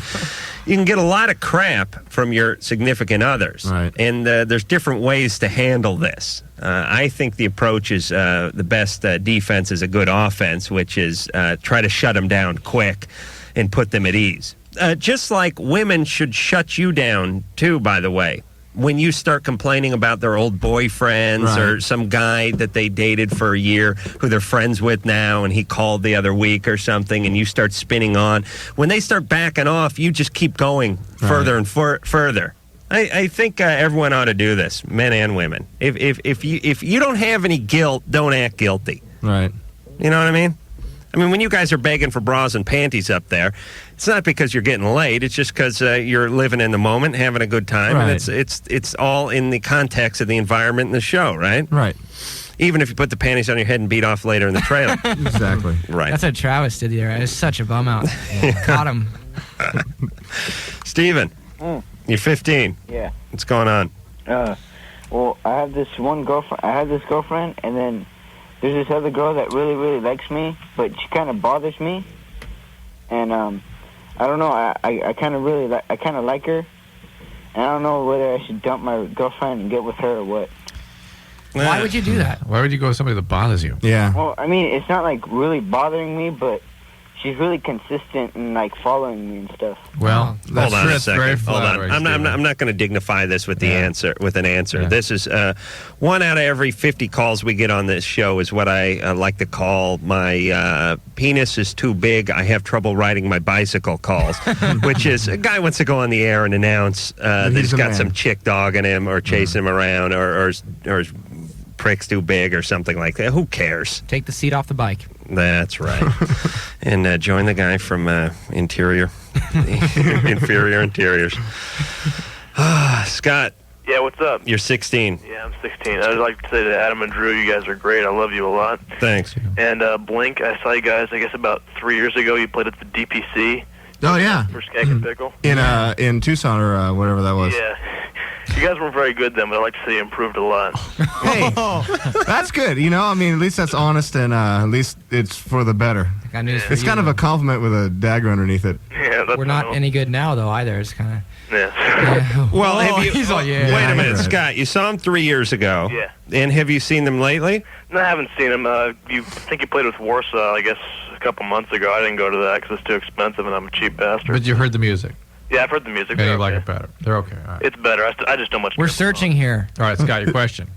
You can get a lot of crap from your significant others. Right. And there's different ways to handle this. I think the approach is the best defense is a good offense, which is try to shut them down quick and put them at ease. Just like women should shut you down, too, by the way. When you start complaining about their old boyfriends or some guy that they dated for a year who they're friends with now and he called the other week or something, and you start spinning on, when they start backing off, you just keep going further and further. I think everyone ought to do this, men and women. If you don't have any guilt, don't act guilty. Right. You know what I mean? I mean, when you guys are begging for bras and panties up there, it's not because you're getting laid. It's just because you're living in the moment, having a good time, and it's all in the context of the environment and the show, right? Right. Even if you put the panties on your head and beat off later in the trailer. Exactly. Right. That's what Travis did there. It's such a bum out. Caught him. Steven, you're 15. Yeah. What's going on? Well, I have this girlfriend, and then there's this other girl that really, really likes me, but she kind of bothers me. And, I don't know, I kind of like her. And I don't know whether I should dump my girlfriend and get with her or what. Why would you do that? Why would you go with somebody that bothers you? Yeah. Well, I mean, it's not, really bothering me, but she's really consistent and, following me and stuff. Well, hold on a second. Very Hold on. flattering, I'm not going to dignify this with the answer. With an answer. Yeah. This is 1 out of every 50 calls we get on this show is what I like to call my penis is too big. I have trouble riding my bicycle calls, which is a guy wants to go on the air and announce that he's got some chick dogging him or chasing him around or his prick's too big or something like that. Who cares? Take the seat off the bike. That's right. And join the guy from Inferior Interiors. Scott. Yeah, Yeah, what's up? You're 16. Yeah, I'm 16. I'd like to say to Adam and Drew, you guys are great. I love you a lot. Thanks. And Blink, I saw you guys, I guess, about 3 years ago. You played at the DPC. Oh, yeah. For Skag and Pickle. In Tucson or whatever that was. Yeah. You guys weren't very good then, but I'd like to say you improved a lot. Hey, that's good. You know, I mean, at least that's honest, and at least it's for the better. I got news for It's you. kind of a compliment with a dagger underneath it. Yeah, that's We're not any good now, though, either. It's kind of... Yeah. Well, have you? He's all, yeah. Wait a minute, Right. Scott. You saw them 3 years ago. Yeah. And have you seen them lately? No, I haven't seen him. I think you played with Warsaw, I guess, a couple months ago. I didn't go to that because it's too expensive and I'm a cheap bastard. But you heard the music. Yeah, I've heard the music. And They're you like okay. it better. They're okay. All right. It's better. I just don't much. We're searching here. All right, Scott, your question.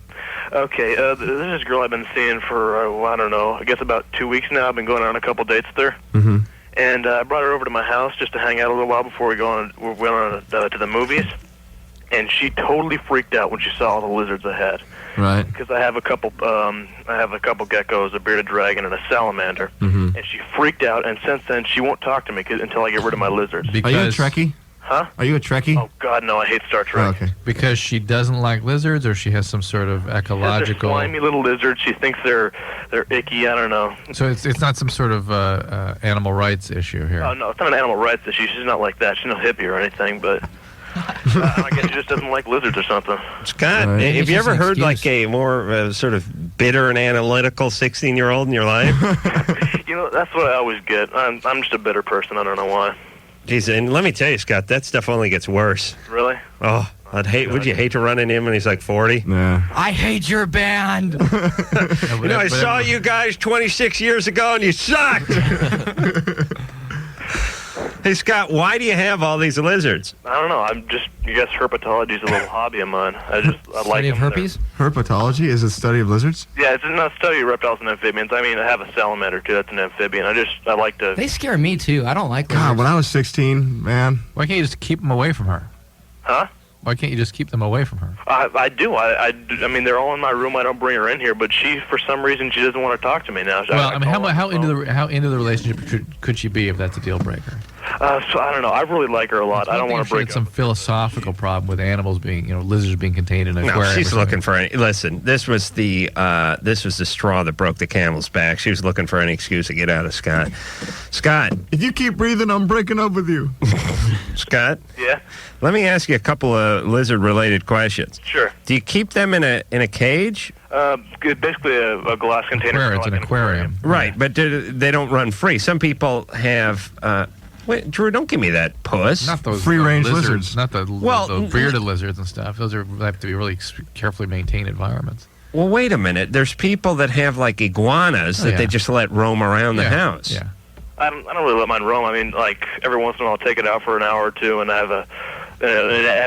Okay, there's this girl I've been seeing for, I don't know, I guess about 2 weeks now. I've been going on a couple dates with her. Mm-hmm. And I brought her over to my house just to hang out a little while before we went on to the movies. And she totally freaked out when she saw all the lizards I had. Right. Because I have a couple geckos, a bearded dragon, and a salamander. Mm-hmm. And she freaked out, and since then she won't talk to me until I get rid of my lizards. Are you a Trekkie? Huh? Are you a Trekkie? Oh God, no! I hate Star Trek. Oh, okay. Because she doesn't like lizards, or she has some sort of They're ecological... slimy little lizards. She thinks they're icky. I don't know. So it's not some sort of animal rights issue here. Oh no, it's not an animal rights issue. She's not like that. She's no hippie or anything, but I guess she just doesn't like lizards or something. Scott, have you ever heard like a more sort of bitter and analytical 16-year-old in your life? You know, that's what I always get. I'm just a bitter person. I don't know why. Jeez, and let me tell you, Scott, that stuff only gets worse. Really? Oh, would you hate to run into him when he's like 40? Yeah. I hate your band. You know, I saw you guys 26 years ago and you sucked. Hey, Scott, why do you have all these lizards? I don't know. I'm just, you guess herpetology is a little hobby of mine. I like Study of them. herpes? Herpetology is a study of lizards? Yeah, it's not study of reptiles and amphibians. I mean, I have a salamander too. That's an amphibian. I like to. They scare me, too. I don't like lizards. God, when I was 16, man. Why can't you just keep them away from her? Huh? Why can't you just keep them away from her? I do. I mean, they're all in my room. I don't bring her in here, but she, for some reason, she doesn't want to talk to me now. Well, I mean, how into the relationship could she be if that's a deal breaker? So I don't know. I really like her a lot. I don't want to She had break some philosophical problem with animals being, lizards being contained in an No, aquarium. she's or something. looking for any. Listen, this was the straw that broke the camel's back. She was looking for any excuse to get out of Scott. Scott, if you keep breathing, I'm breaking up with you. Scott. Yeah. Let me ask you a couple of lizard-related questions. Sure. Do you keep them in a cage? Basically a glass container. It's an aquarium. Right, but they don't run free. Some people have. Wait, Drew, don't give me that puss. Not those free-range lizards. Not the Well, those bearded lizards and stuff. Those have to be really carefully maintained environments. Well, wait a minute. There's people that have like iguanas that they just let roam around the house. Yeah. I don't really let mine roam. I mean, like every once in a while, I'll take it out for an hour or two, and I have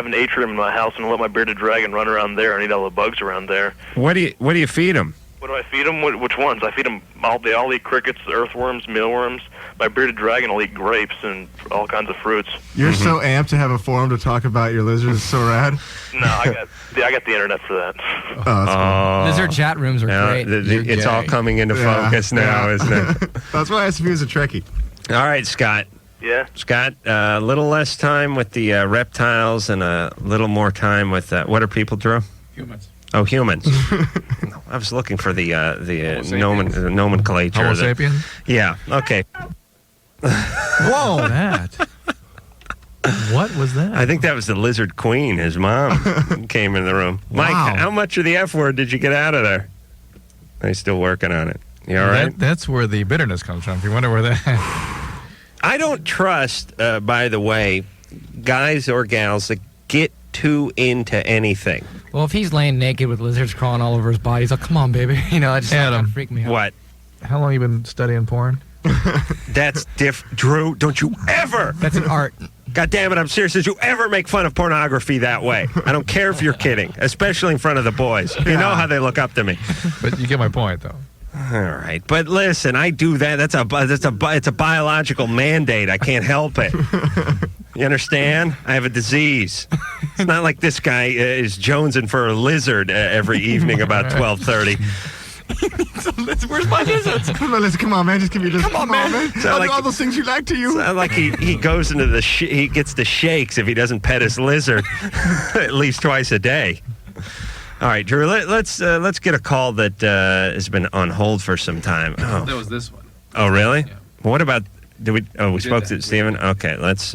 an atrium in my house, and let my bearded dragon run around there and eat all the bugs around there. What do you feed them? What do I feed them? Which ones? I feed them all. They all eat crickets, earthworms, mealworms. My bearded dragon will eat grapes and all kinds of fruits. You're so amped to have a forum to talk about your lizards. It's so rad. No, I got the internet for that. Oh, that's cool. Lizard chat rooms are great. It's all coming into focus now, isn't it? That's why I asked if he was a Trekkie. All right, Scott. Yeah? Scott, a little less time with the reptiles and a little more time with, what are people, Drew? Humans. Oh, humans. I was looking for the nomenclature. Homo sapiens? Yeah, okay. Whoa! What was that? I think that was the lizard queen. His mom came in the room. Mike, how much of the F word did you get out of there? I'm still working on it. You all right? That's where the bitterness comes from. If you wonder where that... I don't trust, by the way, guys or gals that get too into anything. Well, if he's laying naked with lizards crawling all over his body, he's like, come on, baby. That just Adam, freak me out. What? How long you been studying porn? That's Drew, don't you ever... That's an art. God damn it, I'm serious. Did you ever make fun of pornography that way? I don't care if you're kidding, especially in front of the boys. You know how they look up to me. But you get my point, though. All right, but listen, I do that. It's a biological mandate. I can't help it. You understand? I have a disease. It's not like this guy is jonesing for a lizard every evening about 12:30. Where's my lizards? Come on, man. Just give me this. Come on, man. So I'll like- do all those things you like to you. So like he goes into he gets the shakes if he doesn't pet his lizard at least twice a day. All right, Drew, let's get a call that has been on hold for some time. Oh, That was this one. oh really? Yeah. Well, what about we spoke to that. Stephen? Okay, let's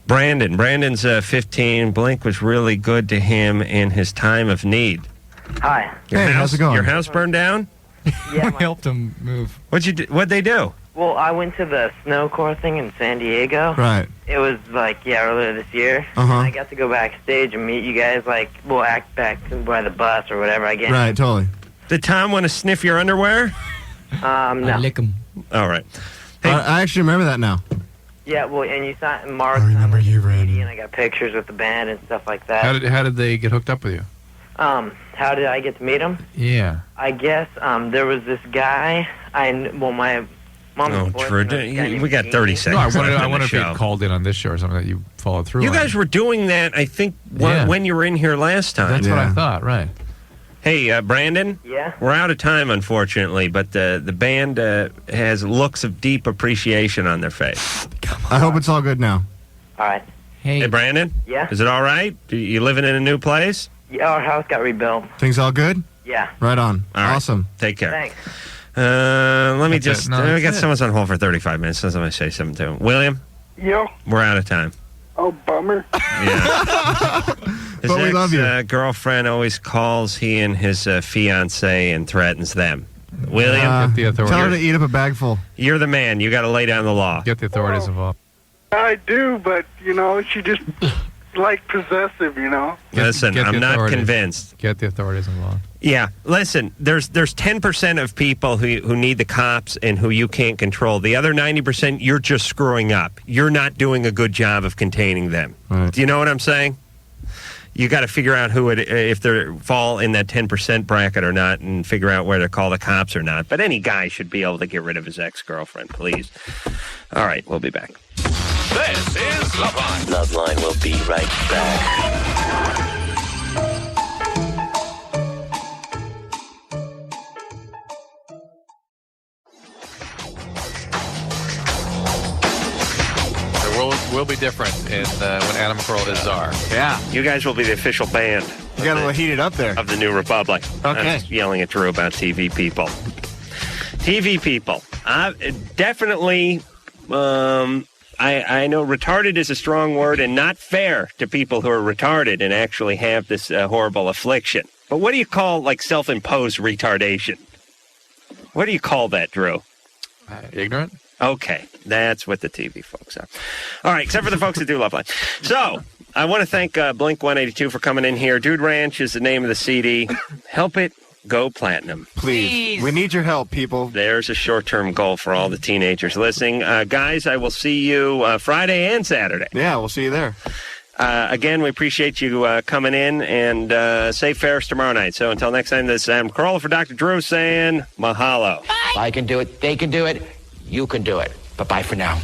Brandon. Brandon's 15. Blink was really good to him in his time of need. Hi. How's it going? Your house burned down? Yeah, We helped him move. What'd they do? well, I went to the snowcore thing in San Diego. Right. It was earlier this year. Uh-huh. And I got to go backstage and meet you guys. We'll act back by the bus or whatever. I guess. Right, totally. Did Tom want to sniff your underwear? No. Lick him. All right. I actually remember that now. Yeah. Well, and you saw Mark. I remember you, and Randy. I got pictures with the band and stuff like that. How did they get hooked up with you? How did I get to meet him? Yeah. I guess there was this guy. My mom's Oh, boyfriend. Drew, we got 30 seconds. No, I left in the wonder if you show. had called in on this show or something that you followed through You on. guys were doing that, I think, when you were in here last time. That's what I thought, right. Hey, Brandon? Yeah? We're out of time, unfortunately, but the band has looks of deep appreciation on their face. I hope it's all good now. All right. Hey, Brandon? Yeah? Is it all right? You living in a new place? Yeah, our house got rebuilt. Things all good? Yeah. Right on. All right. Awesome. Take care. Thanks. Let me That's just... it. No, we that's got it. someone's on hold for 35 minutes. So somebody say something to him. William? Yo. We're out of time. Oh, bummer. His But we love you. girlfriend always calls he and his fiance and threatens them. William, Get the authorities. Tell her to eat up a bag full. you're the man. You got to lay down the law. Get the authorities involved. I do, but, she just, possessive, Listen, Get the I'm not authorities. convinced. Get the authorities involved. Yeah, listen, there's 10% of people who need the cops and who you can't control. The other 90%, you're just screwing up. You're not doing a good job of containing them. Right. Do you know what I'm saying? You got to figure out if they fall in that 10% bracket or not, and figure out where to call the cops or not. But any guy should be able to get rid of his ex-girlfriend, please. All right, we'll be back. This is Loveline. Loveline will be right back. The world will be different when Adam Carolla is czar. Yeah. You guys will be the official band You got a little heated up there. of the New Republic. Okay. I'm just yelling at Drew about TV people. TV people. Definitely, I know retarded is a strong word and not fair to people who are retarded and actually have this horrible affliction. But what do you call, self-imposed retardation? What do you call that, Drew? Ignorant? Okay, that's what the TV folks are. All right, except for the folks that do Loveline. So, I want to thank Blink-182 for coming in here. Dude Ranch is the name of the CD. Help it go platinum. Please. We need your help, people. There's a short-term goal for all the teenagers listening. Guys, I will see you Friday and Saturday. Yeah, we'll see you there. Again, we appreciate you coming in, and safe fares tomorrow night. So until next time, this is Adam Carolla for Dr. Drew saying mahalo. I can do it. They can do it. You can do it. But bye for now.